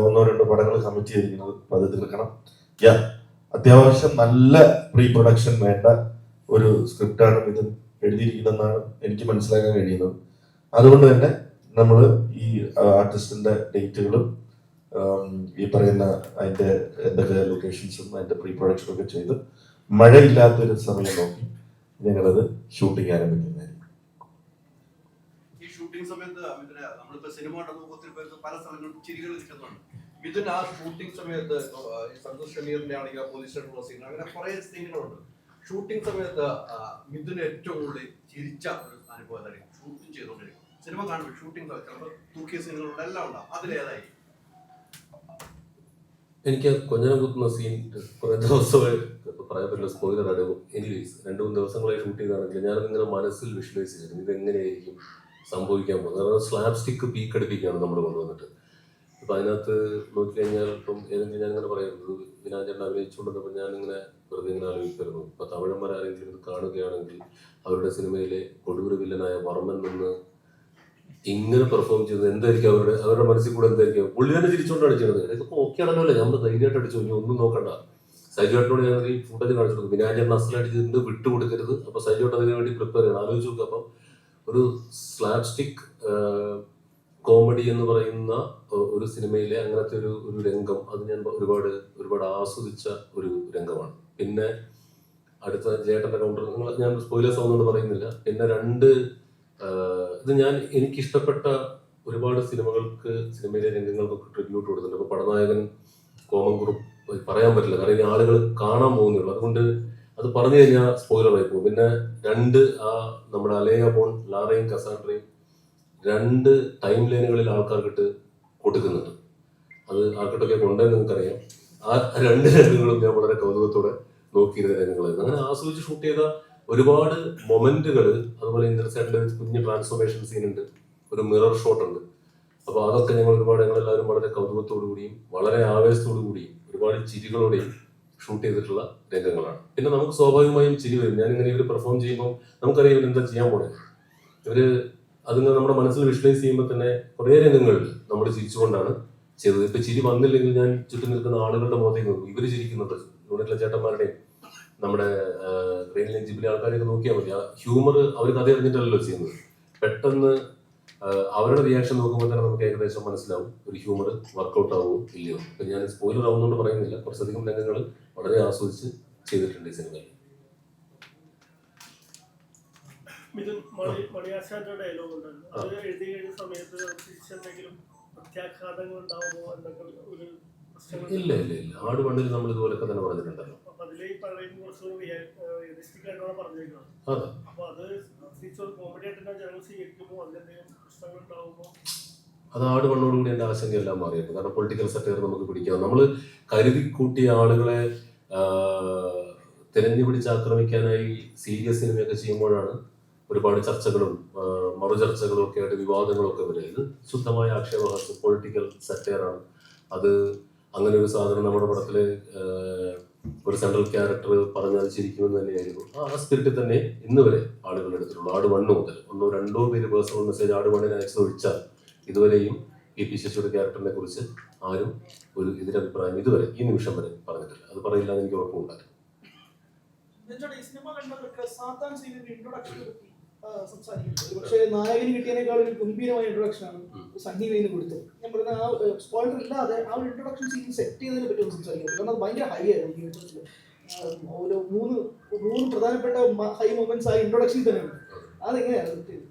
1-2 പടങ്ങൾ കമ്മിറ്റ് ചെയ്തിരിക്കുന്നത്. അപ്പൊ അത് തീർക്കണം. അത്യാവശ്യം നല്ല പ്രീ പ്രൊഡക്ഷൻ വേണ്ട ഒരു സ്ക്രിപ്റ്റാണ് ഇത് എഴുതിയിരിക്കുന്നതെന്നാണ് എനിക്ക് മനസ്സിലാക്കാൻ കഴിയുന്നത്. അതുകൊണ്ട് തന്നെ നമ്മൾ ഈ ആർട്ടിസ്റ്റിന്റെ ഡേറ്റുകളും ഈ പറയുന്ന അതിന്റെ എന്തൊക്കെ ലൊക്കേഷൻസും അതിന്റെ പ്രീ പ്രൊഡക്ഷനും ഒക്കെ ചെയ്ത് മഴയില്ലാത്തൊരു സമയം നോക്കി ഞങ്ങളത് ഷൂട്ടിംഗ് ആരംഭിക്കുന്നതായിരിക്കും. ഈ ഷൂട്ടിംഗ് സമയത്ത് നമ്മളിപ്പോ സിനിമ കണ്ടപ്പോൾ ഒത്തിരി പേർക്ക് പല സ്ഥലങ്ങളും ചിരികൾ കിട്ടുന്നുണ്ട്. മിഥുൻ ആ ഷൂട്ടിംഗ് സമയത്ത് സന്തോഷ് ഷമീറിന്റെ ആണെങ്കിൽ പോലീസ് സ്റ്റേഷനുള്ള സീൻ, അങ്ങനെ കുറെ സീനുകളുണ്ട്. ഷൂട്ടിംഗ് സമയത്ത് മിഥുന് ഏറ്റവും കൂടുതൽ ചിരിച്ച ഒരു അനുഭവം എന്തായിരിക്കും? ഷൂട്ടിംഗ് ചെയ്തുകൊണ്ടിരിക്കും, സിനിമ കാണുമ്പോൾ ഷൂട്ടിംഗ് ചിലപ്പോൾ തൂക്കിയ സീനുകളുണ്ട്, എല്ലാം ഉണ്ടാവും. അതിലേതായി? എനിക്ക് കൊഞ്ഞനം കുത്തുന്ന സീൻ കുറെ ദിവസമായി പറയാൻ പറ്റില്ല, സ്പോയിലർ ആണ്. എനിവേസ് 2-3 ദിവസങ്ങളായി ഷൂട്ട് ചെയ്താണെങ്കിൽ ഞാനതിങ്ങനെ മനസ്സിൽ വിഷ്വലൈസ് ചെയ്തിരുന്നു ഇതെങ്ങനെയായിരിക്കും സംഭവിക്കാൻ പോകുന്നത്. കാരണം സ്ലാബ് സ്റ്റിക്ക് പീക്ക് അടുപ്പിക്കുകയാണ് നമ്മൾ കൊണ്ടുവന്നിട്ട്. ഇപ്പം അതിനകത്ത് നോക്കിക്കഴിഞ്ഞാൽ ഇപ്പം ഏതെങ്കിലും ഞാനിങ്ങനെ പറയുന്നത് വിനാചേട്ടൻ അഭിനയിച്ചുകൊണ്ടിരുന്നപ്പോൾ ഞാനിങ്ങനെ വെറുതെ ഇങ്ങനെ ആലോചിക്കായിരുന്നു, ഇപ്പം തമിഴന്മാരാരെങ്കിലും ഇത് കാണുകയാണെങ്കിൽ അവരുടെ സിനിമയിലെ കൊടൂര വില്ലനായ വർമ്മൻ നിന്ന് ഇങ്ങനെ പെർഫോം ചെയ്തത് എന്തായിരിക്കും അവരുടെ മനസ്സിൽ കൂടെ എന്തായിരിക്കും? പുള്ളി തന്നെ തിരിച്ചുകൊണ്ടാണ് ചെയ്യുന്നത്. ഇതൊക്കെ ഓക്കെ ആണല്ലോ അല്ലേ, നമ്മൾ ധൈര്യമായിട്ട് അടിച്ചു, ഇനി ഒന്നും നോക്കണ്ട. സൈജുവേട്ടനോട് ഞാൻ ഈ ഫുട്ടേജ് കാണിച്ചു കൊടുക്കും, വിനാചേട്ടൻ അസലടിച്ചത് വിട്ടുകൊടുക്കരുത്. അപ്പൊ സൈജുവേട്ടൻ അതിനു വേണ്ടി പ്രിപ്പയർ ചെയ്യണം. ആലോചിച്ച് നോക്കുക. അപ്പം ഒരു സ്ലാബ് സ്റ്റിക് കോമഡി എന്ന് പറയുന്ന ഒരു സിനിമയിലെ അങ്ങനത്തെ ഒരു രംഗം അത് ഞാൻ ഒരുപാട് ആസ്വദിച്ച ഒരു രംഗമാണ്. പിന്നെ അടുത്ത ജേട്ടന്റെ കൗണ്ടർ ഞാൻ സ്പോയിലേഴ്സ് ഒന്നുകൊണ്ട് പറയുന്നില്ല. പിന്നെ 2 ഇത് എനിക്കിഷ്ടപ്പെട്ട ഒരുപാട് സിനിമയിലെ രംഗങ്ങൾക്കൊക്കെ ട്രിബ്യൂട്ട് കൊടുത്തിട്ടുണ്ട്. ഇപ്പൊ പടനായകൻ കോമൻകുറുപ്പ് പറയാൻ പറ്റില്ല, കാരണം ഇനി ആളുകൾ കാണാൻ പോകുന്നുള്ളൂ. അതുകൊണ്ട് അത് പറഞ്ഞു കഴിഞ്ഞാൽ സ്പോയിലറായി പോകും. പിന്നെ 2 നമ്മുടെ അലേയ ബോൺ, ലാറയും കസാൻഡ്രയും 2 ടൈം ലൈനുകളിൽ ആൾക്കാർക്കിട്ട് കൊടുക്കുന്നുണ്ട്. അത് ആർക്കിട്ടൊക്കെ കൊണ്ടുവന്ന് നിങ്ങൾക്കറിയാം. ആ 2 രംഗങ്ങളും ഞാൻ വളരെ കൗതുകത്തോടെ നോക്കിയിരുന്ന രംഗങ്ങളായിരുന്നു. അങ്ങനെ ആസ്വദിച്ച് ഷൂട്ട് ചെയ്ത ഒരുപാട് മൊമെന്റുകൾ. അതുപോലെ ഇന്ദ്രസേട്ടൻ്റെ കുഞ്ഞ് ട്രാൻസ്ഫോർമേഷൻ സീൻ ഉണ്ട്, ഒരു മിറർ ഷോട്ട് ഉണ്ട്. അപ്പോൾ അതൊക്കെ ഞങ്ങളെല്ലാവരും വളരെ കൗതുകത്തോടു കൂടിയും വളരെ ആവേശത്തോടു കൂടിയും ഒരുപാട് ചിരികളോടെയും ഷൂട്ട് ചെയ്തിട്ടുള്ള രംഗങ്ങളാണ്. പിന്നെ നമുക്ക് സ്വാഭാവികമായും ചിരി വരും. ഞാനിങ്ങനെ ഇവർ പെർഫോം ചെയ്യുമ്പോൾ നമുക്കറിയാം ഇവരെന്താ ചെയ്യാൻ പോണത്. അതിങ്ങനെ നമ്മുടെ മനസ്സിൽ വിഷ്വലൈസ് ചെയ്യുമ്പോൾ തന്നെ കുറേ രംഗങ്ങളിൽ നമ്മൾ ചിരിച്ചുകൊണ്ടാണ് ചെയ്തത്. ഇപ്പൊ ചിരി വന്നില്ലെങ്കിൽ ഞാൻ ചുറ്റും നിൽക്കുന്ന ആളുകളുടെ മുഖത്തേക്ക് നോക്കും, ഇവര് ചിരിക്കുന്നുണ്ട്. യൂണിറ്റിലെ ചേട്ടന്മാരുടെയും നമ്മുടെ ട്രെയിനിലെ ജിബിലെ ആൾക്കാരെയൊക്കെ നോക്കിയാൽ മതി. ആ ഹ്യൂമർ അവർ കഥ അറിഞ്ഞിട്ടല്ലോ ചെയ്യുന്നത്. പെട്ടെന്ന് അവരുടെ റിയാക്ഷൻ നോക്കുമ്പോൾ തന്നെ നമുക്ക് ഏകദേശം മനസ്സിലാവും ഒരു ഹ്യൂമർ വർക്കൗട്ട് ആവുമോ ഇല്ലയോ. ഇപ്പൊ ഞാൻ സ്പോയിലർ ആവുന്നതുകൊണ്ട് പറയുന്നില്ല, കുറച്ചധികം രംഗങ്ങൾ വളരെ ആസ്വദിച്ച് ചെയ്തിട്ടുണ്ട് ഈ സിനിമയിൽ. മിഥുൻ, മണിയാശാന്റെ ഡയലോഗ് ഉണ്ടായിരുന്നു, അത് എഴുതി കഴിഞ്ഞ സമയത്ത് തിരിച്ചെന്തെങ്കിലും പ്രത്യാഘാതങ്ങൾ ഉണ്ടാവുമോ? എന്തെങ്കിലും ഒരു ഇല്ല. ആട് പണ്ടിൽ നമ്മൾ ഇതുപോലൊക്കെ തന്നെ പറഞ്ഞിട്ടുണ്ടല്ലോ. അപ്പൊ അതിലെ ഈ പറയുന്ന കുറച്ച് റിയലിസ്റ്റിക് ആയിട്ടാണ് പറഞ്ഞേക്കുന്നത്. അതെ. അപ്പൊ അത് കോമഡി ആയിട്ട് ജനങ്ങൾ സ്വീകരിക്കുമ്പോൾ അതിലെന്തെങ്കിലും പ്രശ്നങ്ങൾ ഉണ്ടാകുമ്പോൾ അത് ആട് വണ്ണോടുകൂടി എൻ്റെ ആശങ്കയെല്ലാം മാറിയത്. കാരണം പൊളിറ്റിക്കൽ സറ്റയർ നമുക്ക് പിടിക്കാം. നമ്മൾ കരുതി കൂട്ടിയ ആളുകളെ തിരഞ്ഞു പിടിച്ച് ആക്രമിക്കാനായി സീരിയസ് സിനിമയൊക്കെ ചെയ്യുമ്പോഴാണ് ഒരുപാട് ചർച്ചകളും മറുചർച്ചകളും ഒക്കെ ആയിട്ട് വിവാദങ്ങളൊക്കെ വരിക. ഇത് ശുദ്ധമായ ആക്ഷേപഹാസ്യം, പൊളിറ്റിക്കൽ സറ്റയറാണ്. അത് അങ്ങനെ ഒരു സാധനം നമ്മുടെ പടത്തിൽ ഒരു സെൻട്രൽ ക്യാരക്ടർ പറഞ്ഞാൽ ചിരിക്കുമെന്ന് തന്നെയായിരുന്നു. ആ സ്പിരിറ്റിൽ തന്നെ ഇന്ന് വരെ ആളുകൾ എടുത്തിട്ടുള്ളൂ. ആട് 1 മുതൽ 1-2 പേര് പേഴ്സണൽ മെസ്സേജ് ആട് 1 അയച്ചതൊഴിച്ചാൽ ഇതുവരെയും പി ശശിയുടെ ക്യാരക്ടറിനെ കുറിച്ച് ആരും ഒരു എതിരഭിപ്രായം ഇതുവരെ ഈ നിമിഷം വരെ പറഞ്ഞിട്ടില്ല. അത് പറയില്ല എന്ന് എനിക്ക് ഉറപ്പുണ്ടായിരുന്നു. ഈ സിനിമ കണ്ടവർക്ക് സാത്താൻ സീനിന്റെ ഇൻട്രൊഡക്ഷനെ പറ്റി സംസാരിക്കുന്നത്, പക്ഷേ നായകന് കിട്ടിയതിനേക്കാൾ ഒരു ഗംഭീരമായ ഇൻട്രൊഡക്ഷൻ ആണ് സണ്ണി വെയിന് കൊടുത്തത്. ഞാൻ പറയുന്ന ആ സ്പോയിലർ ഇല്ലാതെ ആ ഒരു ഇൻട്രൊഡക്ഷൻ സീൻ സെറ്റ് ചെയ്തതിനെ പറ്റി ഒന്ന് സംസാരിക്കുന്നത്. കാരണം അത് ഭയങ്കര ഹൈ ആയിരുന്നു തിയേറ്ററിൽ. ഒരു മൂന്ന് പ്രധാനപ്പെട്ട ഹൈ മൊമെന്റ്സ് ആ ഇൻട്രൊഡക്ഷനിൽ തന്നെ ഉണ്ട്. അതെങ്ങനെയാണ് സെറ്റ് ചെയ്തത്?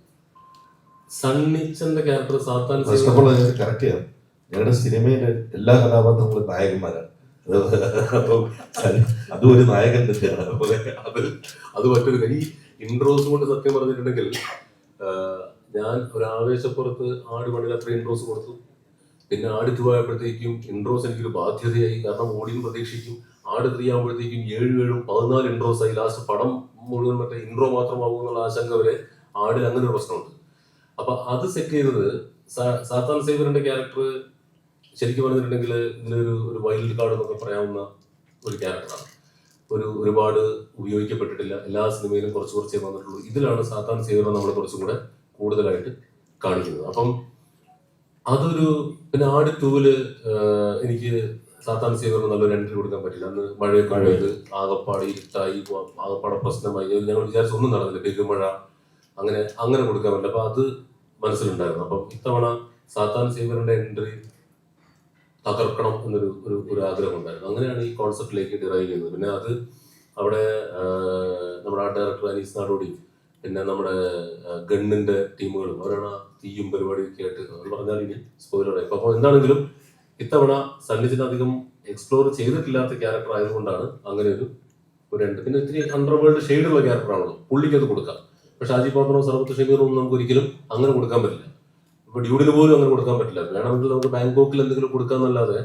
സണ്ണിച്ചന്റെ ക്യാരക്ടർ സാത്താൻ കറക്റ്റ് ചെയ്യാം. ഞങ്ങളുടെ സിനിമയിലെ എല്ലാ കഥാപാത്രങ്ങളും നായകന്മാരാണ്. അപ്പം അതും ഒരു നായകൻ തന്നെയാണ്. അത് മറ്റൊരു ഈ ഇൻട്രോസ് കൊണ്ട് സത്യം പറഞ്ഞിട്ടുണ്ടെങ്കിൽ ഞാൻ ഒരു ആവേശപ്പുറത്ത് ആട് 1 അത്ര ഇൻട്രോസ് കൊടുത്തു. പിന്നെ ആട് 2 ആയപ്പോഴത്തേക്കും ഇൻട്രോസ് എനിക്കൊരു ബാധ്യതയായി. കാരണം ഓഡിയൻസ് പ്രതീക്ഷിക്കും. ആട് 3 ആകുമ്പോഴത്തേക്കും 7-14 ഇൻട്രോസ് ആയി. ലാസ്റ്റ് പടം മുഴുവൻ മറ്റേ ഇൻട്രോ മാത്രമാകും എന്നുള്ള ആശങ്ക വരെ ആടിൽ അങ്ങനെ ഒരു പ്രശ്നമുണ്ട്. അപ്പൊ അത് സെറ്റ് ചെയ്തത് സാത്താൻ സേവറിന്റെ ക്യാരക്ടർ ശരിക്കും പറഞ്ഞിട്ടുണ്ടെങ്കിൽ ഇതിലൊരു വൈൽഡ് കാർഡ് എന്നൊക്കെ പറയാവുന്ന ഒരു ക്യാരക്ടറാണ്. ഒരുപാട് ഉപയോഗിക്കപ്പെട്ടിട്ടില്ല. എല്ലാ സിനിമയിലും കുറച്ചേ വന്നിട്ടുള്ളൂ. ഇതിലാണ് സാത്താൻ സേവറിനെ നമ്മൾ കുറച്ചും കൂടെ കൂടുതലായിട്ട് കാണിക്കുന്നത്. അപ്പം പിന്നെ ആട് 2 എനിക്ക് സാത്താൻ സേവറിന് നല്ലൊരു എൻട്രി കൊടുക്കാൻ പറ്റില്ല. അന്ന് മഴയൊക്കെ പെയ്ത് ആകപ്പാട് ഇരുട്ടായി, ആകപ്പാടെ പ്രശ്നമായി. ഞങ്ങൾ വിചാരിച്ച ഒന്നും നടന്നില്ല. പെരുമഴ അങ്ങനെ കൊടുക്കാൻ പറ്റില്ല. അപ്പൊ അത് മനസ്സിലുണ്ടായിരുന്നു. അപ്പം ഇത്തവണ സാത്താൻ സേവറിന്റെ എൻട്രി തകർക്കണം എന്നൊരു ആഗ്രഹം ഉണ്ടായിരുന്നു. അങ്ങനെയാണ് ഈ കോൺസെപ്റ്റിലേക്ക് ഡിറൈവ് ചെയ്യുന്നത്. പിന്നെ അത് അവിടെ നമ്മുടെ ആർട്ട് ഡയറക്ടർ അനീസ് നാടോടി, പിന്നെ നമ്മുടെ ഗണ്ണിന്റെ ടീമുകളും അവരാണ് തീയും പരിപാടിയൊക്കെ ആയിട്ട് അവർ പറഞ്ഞാൽ ഇനി സ്പോയിലറായി. അപ്പോൾ എന്താണെങ്കിലും ഇത്തവണ സണ്ണിച്ചിന് അധികം എക്സ്പ്ലോർ ചെയ്തിട്ടില്ലാത്ത ക്യാരക്ടർ ആയതുകൊണ്ടാണ് അങ്ങനെ ഒരു എൻട്രി. പിന്നെ ഇത്തിരി അണ്ടർവേൾഡ് ഷെയ്ഡുള്ള ക്യാരക്ടറാണല്ലോ, പുള്ളിക്ക് അത് കൊടുക്കാം. പക്ഷെ ഷാജി പാപ്പനോ സർവത്ത് ഷമീറോ ഒന്നും നമുക്ക് ഒരിക്കലും അങ്ങനെ കൊടുക്കാൻ പറ്റില്ല. ഇപ്പൊ ഡ്യൂഡിന് പോലും അങ്ങനെ കൊടുക്കാൻ പറ്റില്ല. വേണമെങ്കിൽ നമുക്ക് ബാങ്കോക്കിൽ എന്തെങ്കിലും കൊടുക്കാന്നല്ലാതെ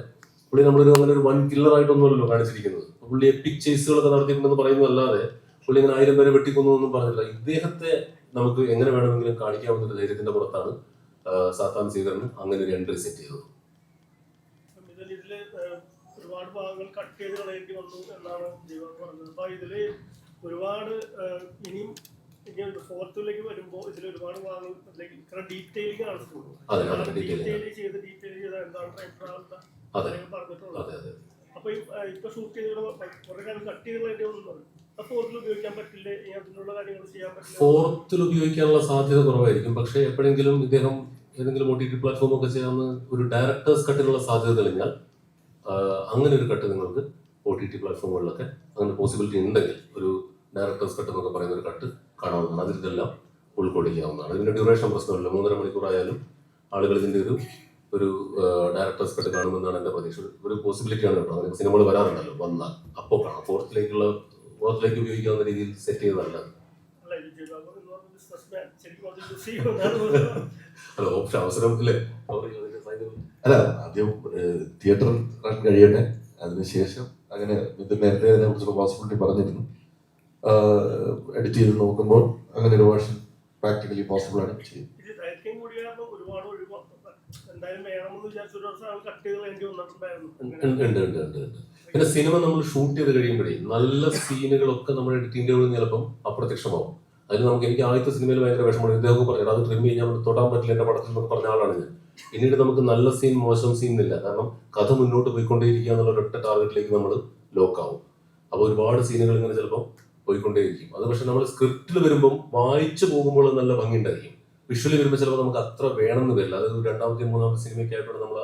പുള്ളി അങ്ങനെ ഒരു വൻ കില്ലറായിട്ടൊന്നുമല്ലോ കാണിച്ചിരിക്കുന്നത്. പുള്ളി എപ്പിക് ചേസുകളൊക്കെ നടത്തിയിട്ടുണ്ടെന്ന് പറയുന്നതല്ലാതെ പുള്ളി ഇങ്ങനെ 1000 പേരെ വെട്ടിക്കൊന്നൊന്നും പറഞ്ഞില്ല. ഇദ്ദേഹത്തെ നമുക്ക് എങ്ങനെ വേണമെങ്കിലും കാണിക്കാവുന്ന ധൈര്യത്തിന്റെ പുറത്താണ് സാത്താൻ സീകറിന് അങ്ങനെ ഒരു എൻട്രി സെറ്റ് ചെയ്തത്. ഇതില് ഒരുപാട് ഭാഗങ്ങൾ കട്ട് ചെയ്ത് കളയേണ്ടി വന്നു എന്നാണ് ജീവൻ പറഞ്ഞത്. അപ്പൊ ഇതില് ഒരുപാട് ഇനിയും ഫോർത്തിലേക്ക് വരുമ്പോ ഇതിൽ ഒരുപാട് ഭാഗങ്ങൾ ഡീറ്റെയിലിംഗ് കാണിച്ചിട്ടുള്ളൂ. എന്താണ് പറഞ്ഞിട്ടുള്ളത്. അപ്പൊ ഇപ്പൊ ഷൂട്ട് ചെയ്ത് കുറെ കാലം കട്ട് ചെയ്ത് കളയേണ്ടി വന്നു. ഫോർത്തിൽ ഉപയോഗിക്കാൻ പറ്റില്ല, അതിനുള്ള കാര്യങ്ങൾ ചെയ്യാൻ പറ്റില്ല. ഫോർത്തിൽ ഉപയോഗിക്കാനുള്ള സാധ്യത കുറവായിരിക്കും. പക്ഷെ എപ്പോഴെങ്കിലും ഇദ്ദേഹം ഏതെങ്കിലും OTT പ്ലാറ്റ്ഫോം ഒക്കെ ചെയ്യാവുന്ന ഒരു ഡയറക്ടേഴ്സ് കട്ടിനുള്ള സാധ്യത തെളിഞ്ഞാൽ അങ്ങനെ ഒരു കട്ട് നിങ്ങൾക്ക് OTT പ്ലാറ്റ്ഫോമുകളിലൊക്കെ അങ്ങനെ പോസിബിലിറ്റി ഉണ്ടെങ്കിൽ ഒരു ഡയറക്ടേഴ്സ് കട്ട് എന്നൊക്കെ പറയുന്ന ഒരു കട്ട് കാണാവുന്നതാണ്. അതിലെല്ലാം ഉൾക്കൊള്ളിക്കാവുന്നതാണ്. ഇതിന്റെ ഡ്യൂറേഷൻ പ്രശ്നമില്ല. 3.5 മണിക്കൂറായാലും ആളുകൾ ഇതിന്റെ ഒരു ഡയറക്ടേഴ്സ് കട്ട് കാണുമെന്നാണ് എന്റെ പ്രതീക്ഷ. ഒരു പോസിബിലിറ്റിയാണ് കേട്ടോ. അങ്ങനെ സിനിമകൾ വരാറുണ്ടല്ലോ, വന്നാൽ അപ്പോൾ കാണാം. ഫോർത്തിലേക്ക് ഉപയോഗിക്കാവുന്ന രീതിയിൽ സെറ്റ് ചെയ്തതല്ല. അല്ല, ഓപ്ഷൻ അവസരം ഇല്ലേ? അല്ല, ആദ്യം തിയേറ്റർ റൺ കഴിയട്ടെ, അതിനുശേഷം അങ്ങനെ ഇത് നേരത്തെ അതിനെ കുറിച്ചുള്ള പോസിബിലിറ്റി പറഞ്ഞിരുന്നു. എഡിറ്റ് ചെയ്ത് നോക്കുമ്പോൾ അങ്ങനെ ഒരു വേർഷൻ പ്രാക്ടിക്കലി പോസിബിൾ ആണ് ചെയ്യുന്നത്. പിന്നെ സിനിമ നമ്മൾ ഷൂട്ട് ചെയ്ത് കഴിയുമ്പോഴേ നല്ല സീനുകളൊക്കെ നമ്മുടെ എഡിറ്റിംഗ് ടേബിളിൽ ചിലപ്പം അപ്രത്യക്ഷമാവും. അതിന് എനിക്ക് ആദ്യത്തെ സിനിമയിൽ ഭയങ്കര വിഷമമാണ്. ഇദ്ദേഹം പറഞ്ഞു അത് ട്രിം ചെയ്യാൻ തൊടാൻ പറ്റില്ല എന്റെ പടത്തിൽ എന്നൊക്കെ പറഞ്ഞ ആളാണ് ഞാൻ. പിന്നീട് നമുക്ക് നല്ല സീൻ മോശം സീൻ എന്നില്ല. കാരണം കഥ മുന്നോട്ട് പോയിക്കൊണ്ടേയിരിക്കുക എന്നുള്ള ഒരൊറ്റ ടാർഗറ്റിലേക്ക് നമ്മൾ ലോക്കാവും. അപ്പോൾ ഒരുപാട് സീനുകൾ ഇങ്ങനെ ചിലപ്പോൾ പോയിക്കൊണ്ടേയിരിക്കും. അത് പക്ഷെ നമ്മൾ സ്ക്രിപ്റ്റിൽ വരുമ്പം വായിച്ചു പോകുമ്പോൾ നല്ല ഭംഗി ഉണ്ടായിരിക്കും. വിഷ്വലി വരുമ്പോൾ ചിലപ്പോൾ നമുക്ക് അത്ര വേണമെന്ന് വരില്ല. അതായത് 2ാമത്തെ 3ാമത്തെ സിനിമയ്ക്ക് ആയപ്പോഴും നമ്മൾ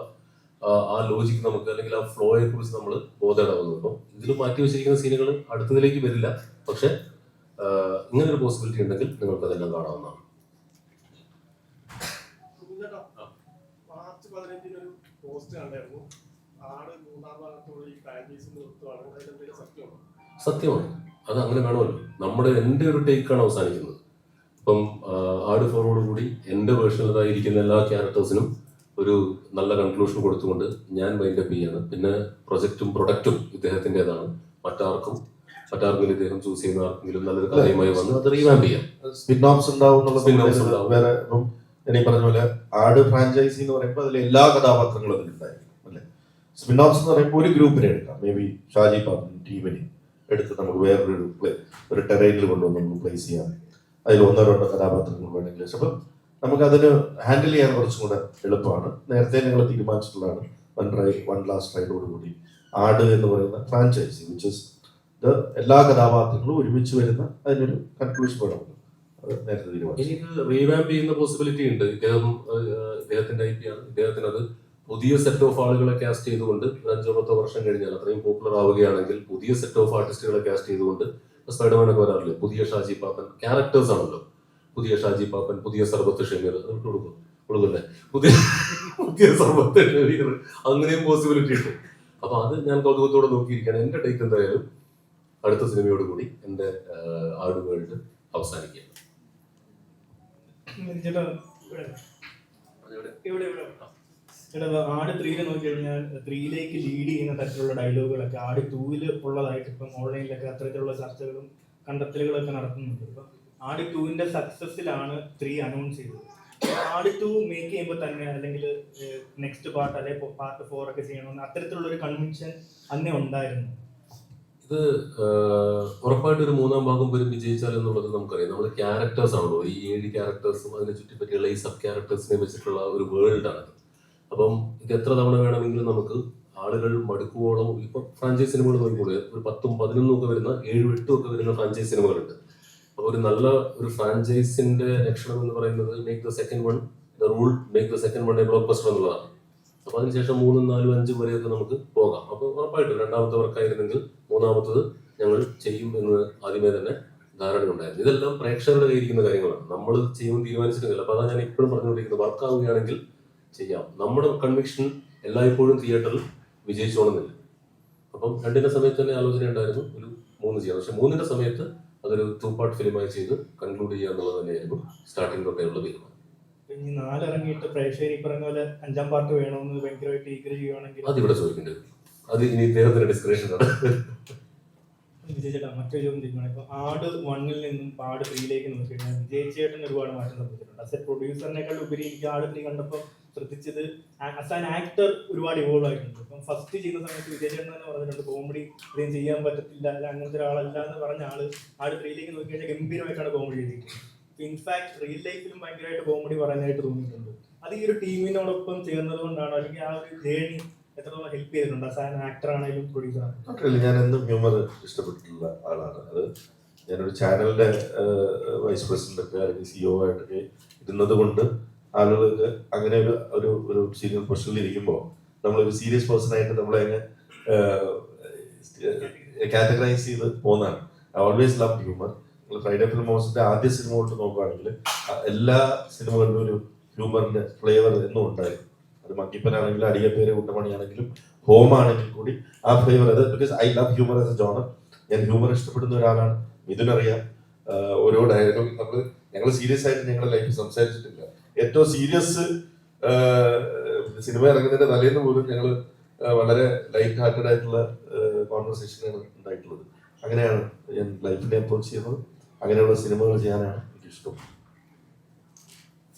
ആ ലോജിക്ക് നമുക്ക് അല്ലെങ്കിൽ ആ ഫ്ലോയെ കുറിച്ച് നമ്മൾ ബോധേഡാവുന്നു. അപ്പം ഇതിൽ മാറ്റി വെച്ചിരിക്കുന്ന സീനുകൾ അടുത്തതിലേക്ക് വരില്ല. പക്ഷെ ഇങ്ങനെ ഒരു പോസിബിലിറ്റി ഉണ്ടെങ്കിൽ നിങ്ങൾക്ക് അതെല്ലാം കാണാവുന്നതാണ്. മാർച്ച് 15 ഒരു പോസ്റ്റ് കണ്ടായിരുന്നു. ആട് 3ാം ഭാഗത്തോട് ഈ ഫാൻ ബേസ് നിർത്തുവാണ്, അതിലെന്തെങ്കിലും സത്യമാണ്? സത്യമാണ്, അത് അങ്ങനെ വേണമല്ലോ. എൻ്റെ ഒരു ടേക്കാണ് അവസാനിക്കുന്നത്. ഇപ്പം ആട് ഫോറോട് കൂടി എൻ്റെ വേർഷനിലായിരിക്കുന്ന എല്ലാ ക്യാരക്ടേഴ്സിനും ഒരു നല്ല കൺക്ലൂഷൻ കൊടുത്തുകൊണ്ട് ഞാൻ വൈൻഡപ്പ് ചെയ്യാണ്. പിന്നെ പ്രൊഡക്റ്റും ഇദ്ദേഹത്തിൻ്റെതാണ്. മറ്റാർക്കെങ്കിലും ഇദ്ദേഹം ചൂസ് ചെയ്യുന്ന ആർക്കെങ്കിലും നല്ലൊരു കഥയുമായി വന്ന് അത് റീവാമ്പ് ചെയ്യാം. സ്പിൻ ഓഫ്സ് ഉണ്ടാവും. വേറെ ഇപ്പം എനിക്ക് പറഞ്ഞ പോലെ ആട് ഫ്രാഞ്ചൈസി എന്ന് പറയുമ്പോൾ അതിൽ എല്ലാ കഥാപാത്രങ്ങളും അതിലുണ്ടായിരിക്കും അല്ലെ. സ്പിൻ ഓഫ്സ് എന്ന് പറയുമ്പോൾ ഒരു ഗ്രൂപ്പിനെ എടുക്കാം, മേ ബി ഷാജി പാപ്പൻ ടീമിനെ എടുത്ത് നമുക്ക് വേറൊരു ടെറൈനിൽ കൊണ്ടുവന്ന് നമുക്ക് പ്ലേസ് ചെയ്യാം. അതിൽ 1-2 കഥാപാത്രങ്ങൾ വേണമെങ്കിൽ. അപ്പം നമുക്കതിന് ഹാൻഡിൽ ചെയ്യാൻ കുറച്ചും കൂടെ എളുപ്പമാണ്. നേരത്തെ ഞങ്ങൾ തീരുമാനിച്ചിട്ടുള്ളതാണ് വൺ ലാസ്റ്റ് റൈഡോടുകൂടി ആട് എന്ന് പറയുന്ന ഫ്രാഞ്ചൈസി വിച്ച് ഇസ് എല്ലാ കഥാപാത്രങ്ങളും ഒരുമിച്ച് വരുന്ന അതിനൊരു കൺക്ലൂഷൻ വേണം. അത് നേരത്തെ തീരുമാനിച്ചു. എനിക്ക് റീവാമ്പ് ചെയ്യുന്ന പോസിബിലിറ്റി ഉണ്ട്. ഇദ്ദേഹത്തിന്റെ IP ആണ്. ഇദ്ദേഹത്തിന് അത് പുതിയ സെറ്റ് ഓഫ് ആളുകളെ കാസ്റ്റ് ചെയ്തുകൊണ്ട് 5-10 വർഷം കഴിഞ്ഞാൽ അത്രയും പോപ്പുലർ ആവുകയാണെങ്കിൽ പുതിയ സെറ്റ് ഓഫ് ആർട്ടിസ്റ്റുകളെ കാസ്റ്റ് ചെയ്തുകൊണ്ട് സ്പൈഡർമാനൊക്കെ വരാറില്ലേ, പുതിയ ഷാജി പാപ്പൻ ക്യാരക്ടേഴ്സ് ആണല്ലോ. പുതിയ ഷാജി പാപ്പൻ, പുതിയ സർബത്ത് ഷമീർ കൊടുക്കല്ലേ, പുതിയ സർബത്ത് ഷമീർ, അങ്ങനെയും പോസിബിലിറ്റി ഉണ്ട്. അപ്പൊ അത് ഞാൻ കൗതുകത്തോടെ നോക്കിയിരിക്കുകയാണ്. എന്റെ ടേക്ക് എന്തായാലും അടുത്ത സിനിമയോട് കൂടി എന്റെ ആട് വേൾഡ് അവസാനിക്കുകയാണ്. ആട് 3 നോക്കി കഴിഞ്ഞാൽ 3 ലീഡ് ചെയ്യുന്ന തരത്തിലുള്ള ഡയലോഗുകളൊക്കെ ആട് 2 ഉള്ളതായിട്ട് ഇപ്പം ഓൺലൈനിലൊക്കെ അത്തരത്തിലുള്ള ചർച്ചകളും കണ്ടെത്തലുകളൊക്കെ നടത്തുന്നുണ്ട്. ഇപ്പം ആട് 2 സക്സസിലാണ് 3 അനൗൺസ് ചെയ്തത്. ആട് 2 മേക്ക് ചെയ്യുമ്പോൾ തന്നെ അല്ലെങ്കിൽ നെക്സ്റ്റ് പാർട്ട് അല്ലെങ്കിൽ പാർട്ട് 4 ഒക്കെ ചെയ്യണമെന്ന് അത്തരത്തിലുള്ള ഒരു കൺവിൻഷൻ അന്നേ ഉണ്ടായിരുന്നു. ഇത് ഉറപ്പായിട്ട് ഒരു 3-ാം ഭാഗം പോലും വിജയിച്ചാൽ എന്നുള്ളത് നമുക്കറിയാം. നമ്മൾ ക്യാരക്ടേഴ്സ് ആണല്ലോ, ഈ 7 ക്യാരക്ടേഴ്സും അതിനെ ചുറ്റിപ്പറ്റിയുള്ള ഈ സബ് ക്യാരക്ടേഴ്സിനെ വെച്ചിട്ടുള്ള ഒരു വേൾഡാണ്. അപ്പം ഇത് എത്ര തവണ വേണമെങ്കിലും നമുക്ക് ആളുകൾ മടുക്കുവോളം ഇപ്പൊ ഫ്രാഞ്ചൈസ് സിനിമകൾ നോക്കിക്കൂടെ, ഒരു 10-11 ഒക്കെ വരുന്ന 7-8 ഒക്കെ വരുന്ന ഫ്രാഞ്ചൈസ് സിനിമകളുണ്ട്. അപ്പൊ ഒരു നല്ല ഒരു ഫ്രാഞ്ചൈസിന്റെ ലക്ഷണം എന്ന് പറയുന്നത് make the second one A block buster എന്നുള്ളതാണ്. അപ്പൊ അതിനുശേഷം 3, 4, 5 വരെയൊക്കെ നമുക്ക് പോകാം. അപ്പൊ ഉറപ്പായിട്ടും 2ാമത്തെ വർക്കായിരുന്നെങ്കിൽ 3ാമത്തത് ഞങ്ങൾ ചെയ്യും എന്ന് ആദ്യമേ തന്നെ ധാരണയുണ്ടായിരുന്നു. ഇതെല്ലാം പ്രേക്ഷകരുടെ കയ്യിരിക്കുന്ന കാര്യങ്ങളാണ്, നമ്മൾ ചെയ്യുമെന്ന് തീരുമാനിച്ചിട്ടില്ല. അപ്പൊ അതാണ് ഞാൻ ഇപ്പോഴും പറഞ്ഞുകൊണ്ടിരിക്കുന്നത്, വർക്കാവുകയാണെങ്കിൽ ചെയ്യാം. നമ്മുടെ കൺവിക്ഷൻ എല്ലായ്പ്പോഴും തിയേറ്ററിൽ വിജയിച്ചോണമെന്നില്ല. അപ്പം 2ന്റെ സമയത്ത് തന്നെ ആലോചന ഉണ്ടായിരുന്നു ഒരു 3 ചെയ്യാം. പക്ഷെ 3ന്റെ സമയത്ത് അതൊരു 2 പാർട്ട് ഫിലിമായി ചെയ്ത് കൺക്ലൂഡ് ചെയ്യുക എന്നുള്ളത് തന്നെയായിരുന്നു സ്റ്റാർട്ടിംഗ് തൊട്ടേയുള്ള തീരുമാനം. ഇനി 4 ഇറങ്ങിയിട്ട് പ്രേക്ഷകർ ഈ പറയുന്ന പോലെ 5ാം പാർട്ട് വേണമെന്ന് ഭയങ്കരമായിട്ട് ഈഗർ ചെയ്യുവാണെങ്കിൽ അതിവിടെ ചോദിക്കേണ്ടത്, അത് ഇനി ഇദ്ദേഹത്തിന്റെ ഡിസ്ക്രിപ്ഷനാണ്. വിജയിച്ചേട്ടാ മറ്റൊരു ചോദ്യം ചോദിക്കുകയാണ്. ഇപ്പൊ ആട് 1 നിന്നും ആട് 3 നോക്കി കഴിഞ്ഞാൽ വിജയിച്ചേട്ടൻ ഒരുപാട് മാറ്റം സംഭവിച്ചിട്ടുണ്ട്. ആസ് എ പ്രൊഡ്യൂസറിനേക്കാൾ ഉപരി എനിക്ക് ആട് 3 കണ്ടപ്പോൾ ശ്രദ്ധിച്ചത് ആസ് ആൻ ആക്ടർ ഒരുപാട് ഇവോൾവ് ആയിട്ടുണ്ട്. ഇപ്പം ഫസ്റ്റ് ചെയ്യുന്ന സമയത്ത് വിജയിച്ചേട്ടൻ തന്നെ പറഞ്ഞിട്ടുണ്ട് കോമഡി ഇത്രയും ചെയ്യാൻ പറ്റത്തില്ല, അല്ല അങ്ങനത്തെ ഒരാളല്ല എന്ന് പറഞ്ഞ ആട് 3 നോക്കി കഴിഞ്ഞാൽ ഗംഭീരമായിട്ടാണ് കോമഡി ചെയ്തിരിക്കുന്നത്. ഇൻഫാക്ട് റിയൽ ലൈഫിലും ഭയങ്കരമായിട്ട് കോമഡി പറയാനായിട്ട് തോന്നിയിട്ടുണ്ട്. അത് ഈ ഒരു ടീമിനോടൊപ്പം ചേർന്നത് കൊണ്ടാണോ, അല്ലെങ്കിൽ ആ ഒരു ജേണി എത്രത്തോളം ഹെൽപ്പ് ചെയ്തിട്ടുണ്ട് ആസ് ആൻ ആക്ടർ ആണെങ്കിലും പ്രൊഡ്യൂസർ ആണെങ്കിലും? ഞാൻ എന്നും ഹ്യൂമർ ഇഷ്ടപ്പെട്ടിട്ടുള്ള ആളാണ്. അത് ഞാനൊരു ചാനലിന്റെ വൈസ് പ്രസിഡന്റ് ഒക്കെ അല്ലെങ്കിൽ CEO ആയിട്ടൊക്കെ ഇരുന്നത് കൊണ്ട് ആളുകൾക്ക് അങ്ങനെ ഒരു സീനിയർ പൊസിഷനിൽ ഇരിക്കുമ്പോൾ നമ്മളൊരു സീരിയസ് പേഴ്സൺ ആയിട്ട് നമ്മളെ കാറ്റഗറൈസ് ചെയ്ത് പോകുന്നതാണ്. I always love humour. Friday film ഹൗസിന്റെ ആദ്യ സിനിമ കൊണ്ട് നോക്കുകയാണെങ്കിൽ എല്ലാ സിനിമകളിലും ഒരു ഹ്യൂമറിന്റെ ഫ്ലേവർ എന്നും ഉണ്ടായിരുന്നു. അത് മക്കിപ്പനാണെങ്കിലും അടിയപ്പേര് കുട്ടമണിയാണെങ്കിലും ഹോം ആണെങ്കിൽ കൂടി ആ ഫ്ലേവർ, അത് because I love humour as A genre. ഞാൻ ഹ്യൂമർ ഇഷ്ടപ്പെടുന്ന ഒരാളാണ്. മിഥുനറിയാം. ഓരോ ഡയലോഗ് ഞങ്ങൾ സീരിയസ് ആയിട്ട് ഞങ്ങളുടെ ലൈഫിൽ സംസാരിച്ചിട്ടില്ല. ഏറ്റവും സീരിയസ് സിനിമ ഇറങ്ങുന്നതിന്റെ തലേന്ന് പോലും ഞങ്ങൾ വളരെ ലൈറ്റ് ഹാർട്ടഡ് ആയിട്ടുള്ള കോൺവെർസേഷനാണ് ഉണ്ടായിട്ടുള്ളത്. അങ്ങനെയാണ് ഞാൻ ലൈഫിനെ അപ്രോച്ച് ചെയ്യുന്നത്. അങ്ങനെയുള്ള സിനിമകൾ ചെയ്യാനാണ് എനിക്ക് ഇഷ്ടം.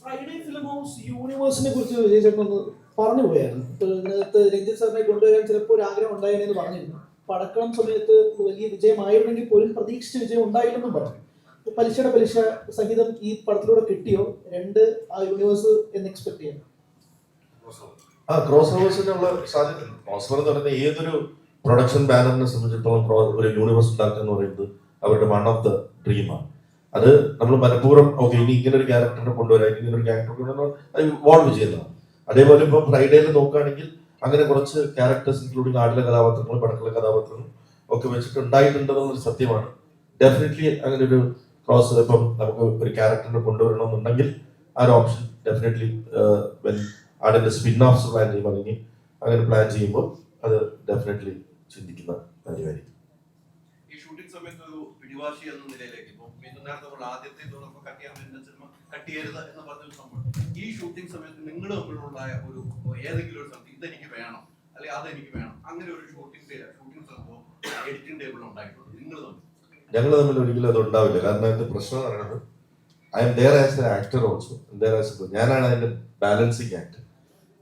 ഫ്രൈഡേ ഫിലിം ഹൗസ് യൂണിവേഴ്സിനെ കുറിച്ച് വിജയിച്ചൊന്ന് പറഞ്ഞു പോയായിരുന്നു. ഇതിനകത്ത് രഞ്ജിത്ത് സാറിനെ കൊണ്ടുവരാൻ ചിലപ്പോൾ ഒരു ആഗ്രഹം ഉണ്ടായെന്ന് പറഞ്ഞിരുന്നു. പടക്കണം സമയത്ത് വലിയ വിജയമായിരുന്നെങ്കിൽ പോലും പ്രതീക്ഷിച്ച വിജയം ഉണ്ടായില്ലെന്നും പറഞ്ഞു. പലിശയുടെ പലിശ സഹിതം ഈ പടത്തിലൂടെ കിട്ടിയോ 2 ആ യൂണിവേഴ്സ് എന്ന് എക്സ്പെക്ട് ചെയ്യാം? ക്രോസ് ഓവേഴ്സിനുള്ള സാധ്യത. ക്രോസ് ഓവർ എന്ന് പറയുന്ന ഏതൊരു പ്രൊഡക്ഷൻ ബാനറിനെ സംബന്ധിച്ചിടത്തോളം ഒരു യൂണിവേഴ്സ് ഉണ്ടാക്കുക എന്ന് പറയുന്നത് അവരുടെ വൺ ഓഫ് ദ ഡ്രീമാണ്. അത് നമ്മൾ മനഃപൂർവ്വം ഓക്കെ ഇനി ഇങ്ങനെ ഒരു ക്യാരക്ടറിനെ കൊണ്ടുവരാം, ഇങ്ങനെ ഒരു ക്യാരക്ടർ കൊണ്ടുവരാൻ അത് ഇവോൾവ് ചെയ്യുന്നതാണ്. അതേപോലെ ഇപ്പോൾ ഫ്രൈഡേയിൽ നോക്കുകയാണെങ്കിൽ അങ്ങനെ കുറച്ച് ക്യാരക്ടേഴ്സ് ഇൻക്ലൂഡിങ് ആടിലെ കഥാപാത്രങ്ങളും പടക്കളെ കഥാപാത്രങ്ങളും ഒക്കെ വെച്ചിട്ട് ഉണ്ടായിട്ടുണ്ടെന്നുള്ളൊരു സത്യമാണ്. ഡെഫിനറ്റ്ലി അങ്ങനെ ഒരു ക്രോസ് ഇപ്പം നമുക്ക് ഒരു ക്യാരക്ടറിനെ കൊണ്ടുവരണമെന്നുണ്ടെങ്കിൽ ആ ഒരു ഓപ്ഷൻ ഡെഫിനറ്റ്ലി ആടിന്റെ സ്പിൻ ഓഫ്സ് പ്ലാൻ ചെയ്യുമ്പോൾ അല്ലെങ്കിൽ അങ്ങനെ പ്ലാൻ ചെയ്യുമ്പോൾ അത് ഡെഫിനറ്റ്ലി ചിന്തിക്കുന്ന കാര്യമായിരിക്കും. ഈ ഷൂട്ടിംഗ് പിടിവാശി എന്ന നിലയിലേക്ക് ഇപ്പൊ നേരത്തെ പോലെ ആദ്യത്തെ തുടർന്ന് കട്ട് ചെയ്യാൻ പറ്റുന്ന സിനിമ കട്ട് ചെയ്യരുത് എന്ന് പറഞ്ഞൊരു സംഭവം ഈ ഷൂട്ടിംഗ് സമയത്ത് നിങ്ങൾ തമ്മിലുള്ള ഒരു ഏതെങ്കിലും ഒരു സ്ഥലത്ത് ഇതെനിക്ക് വേണം അല്ലെങ്കിൽ അതെനിക്ക് വേണം അങ്ങനെ ഒരു ഷൂട്ടിംഗ് സംഭവം എഡിറ്റിംഗ് ടേബിൾ ഉണ്ടായിട്ടുണ്ട് ഞങ്ങൾ തമ്മിൽ ഒരിക്കലും അത് ഉണ്ടാവില്ല. കാരണം അതിന്റെ പ്രശ്നം എന്ന് പറയുന്നത് I am there as a actor also, ഞാനാണ് അതിന്റെ ബാലൻസിങ് ആക്ടർ.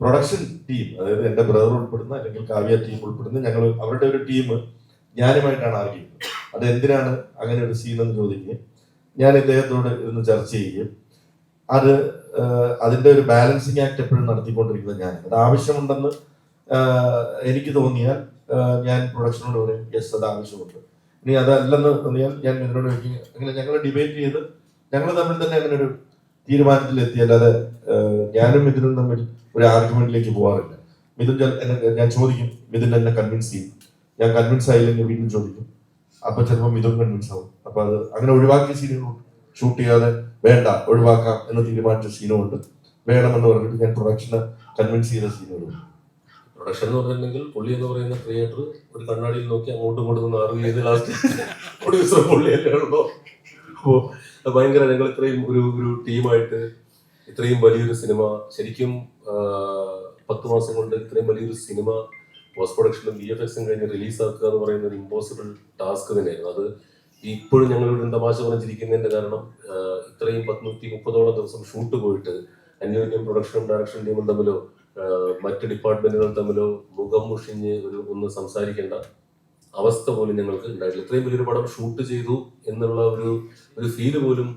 പ്രൊഡക്ഷൻ ടീം, അതായത് എന്റെ ബ്രദർ ഉൾപ്പെടുന്ന അല്ലെങ്കിൽ കാവ്യ ടീം ഉൾപ്പെടുന്ന ഞങ്ങൾ അവരുടെ ഒരു ടീം ഞാനുമായിട്ടാണ് ആർഗ്യുന്നത്. അത് എന്തിനാണ് അങ്ങനെ ഒരു സീൻ എന്ന് ചോദിക്കുകയും ഞാൻ ഇദ്ദേഹത്തോട് ഇരുന്ന് ചർച്ച ചെയ്യുകയും അതിന്റെ ഒരു ബാലൻസിങ് ആക്ട് എപ്പോഴും നടത്തിക്കൊണ്ടിരിക്കുന്നത് ഞാൻ. അത് ആവശ്യമുണ്ടെന്ന് എനിക്ക് തോന്നിയാൽ ഞാൻ പ്രൊഡക്ഷനോട് പറയും യെസ് അത് ആവശ്യമുണ്ട്. ഇനി അതല്ലെന്ന് തോന്നിയാൽ ഞാൻ മിഥുനോട് ചോദിക്കും. അങ്ങനെ ഞങ്ങൾ ഡിബേറ്റ് ചെയ്ത് ഞങ്ങൾ തമ്മിൽ തന്നെ അങ്ങനെ ഒരു തീരുമാനത്തിലെത്തി. അല്ലാതെ ഞാനും മിഥുനും തമ്മിൽ ഒരു ആർഗ്യുമെന്റിലേക്ക് പോകാറില്ല. മിഥുൻ ഞാൻ ചോദിക്കും, മിഥുൻ എന്നെ കൺവിൻസ് ചെയ്യും. ഞാൻ കൺവിൻസ് ആയില്ലെങ്കിൽ വീണ്ടും ചോദിക്കും. അപ്പൊ ചിലപ്പോൾ മിഥുൻ കൺവിൻസ് ആവും. അപ്പൊ അത് അങ്ങനെ ഒഴിവാക്കിയ സീനുകളുണ്ട്. ഷൂട്ട് ചെയ്യാതെ വേണ്ട ഒഴിവാക്കാം എന്ന് തീരുമാനിച്ച സീനുമുണ്ട്. വേണമെന്ന് പറഞ്ഞിട്ട് ഞാൻ പ്രൊഡക്ഷനെ കൺവിൻസ് ചെയ്ത സീനുകളുണ്ട്. പ്രൊഡക്ഷൻ എന്ന് പറഞ്ഞിട്ടുണ്ടെങ്കിൽ പുള്ളി എന്ന് പറയുന്ന ക്രിയേറ്റർ ഒരു കണ്ണാടിയിൽ നോക്കി അങ്ങോട്ടും ഇങ്ങോട്ടും നിന്ന് ആർഗ്യൂ ചെയ്ത് ലാസ്റ്റ് പ്രൊഡ്യൂസർ പുള്ളിയല്ലേ ഉള്ളൂ. അപ്പോൾ ഭയങ്കര ഞങ്ങൾ ഇത്രയും ഒരു ടീമായിട്ട് ഇത്രയും വലിയൊരു സിനിമ ശരിക്കും 10 മാസം കൊണ്ട് ഇത്രയും വലിയൊരു സിനിമ പോസ്റ്റ് പ്രൊഡക്ഷനും VFXും കഴിഞ്ഞ് റിലീസാക്കുക എന്ന് പറയുന്ന ഒരു ഇമ്പോസിബിൾ ടാസ്ക് തന്നെയായിരുന്നു. അത് ഇപ്പോഴും ഞങ്ങളൊരു തമാശ പറഞ്ഞിരിക്കുന്നതിന്റെ കാരണം ഇത്രയും 130ഓളം ദിവസം ഷൂട്ട് പോയിട്ട് അന്യോന്യം പ്രൊഡക്ഷനും ഡയറക്ഷൻ ടീമും തമ്മിലോ മറ്റ് ഡിപ്പാർട്ട്മെന്റുകൾ തമ്മിലോ മുഖം മുഷിഞ്ഞ് ഒന്ന് സംസാരിക്കേണ്ട അവസ്ഥ പോലും ഞങ്ങൾക്ക് ഉണ്ടായിട്ടില്ല. ഇത്രയും വലിയൊരു പടം ഷൂട്ട് ചെയ്തു എന്നുള്ള ഒരു ഫീല് പോലും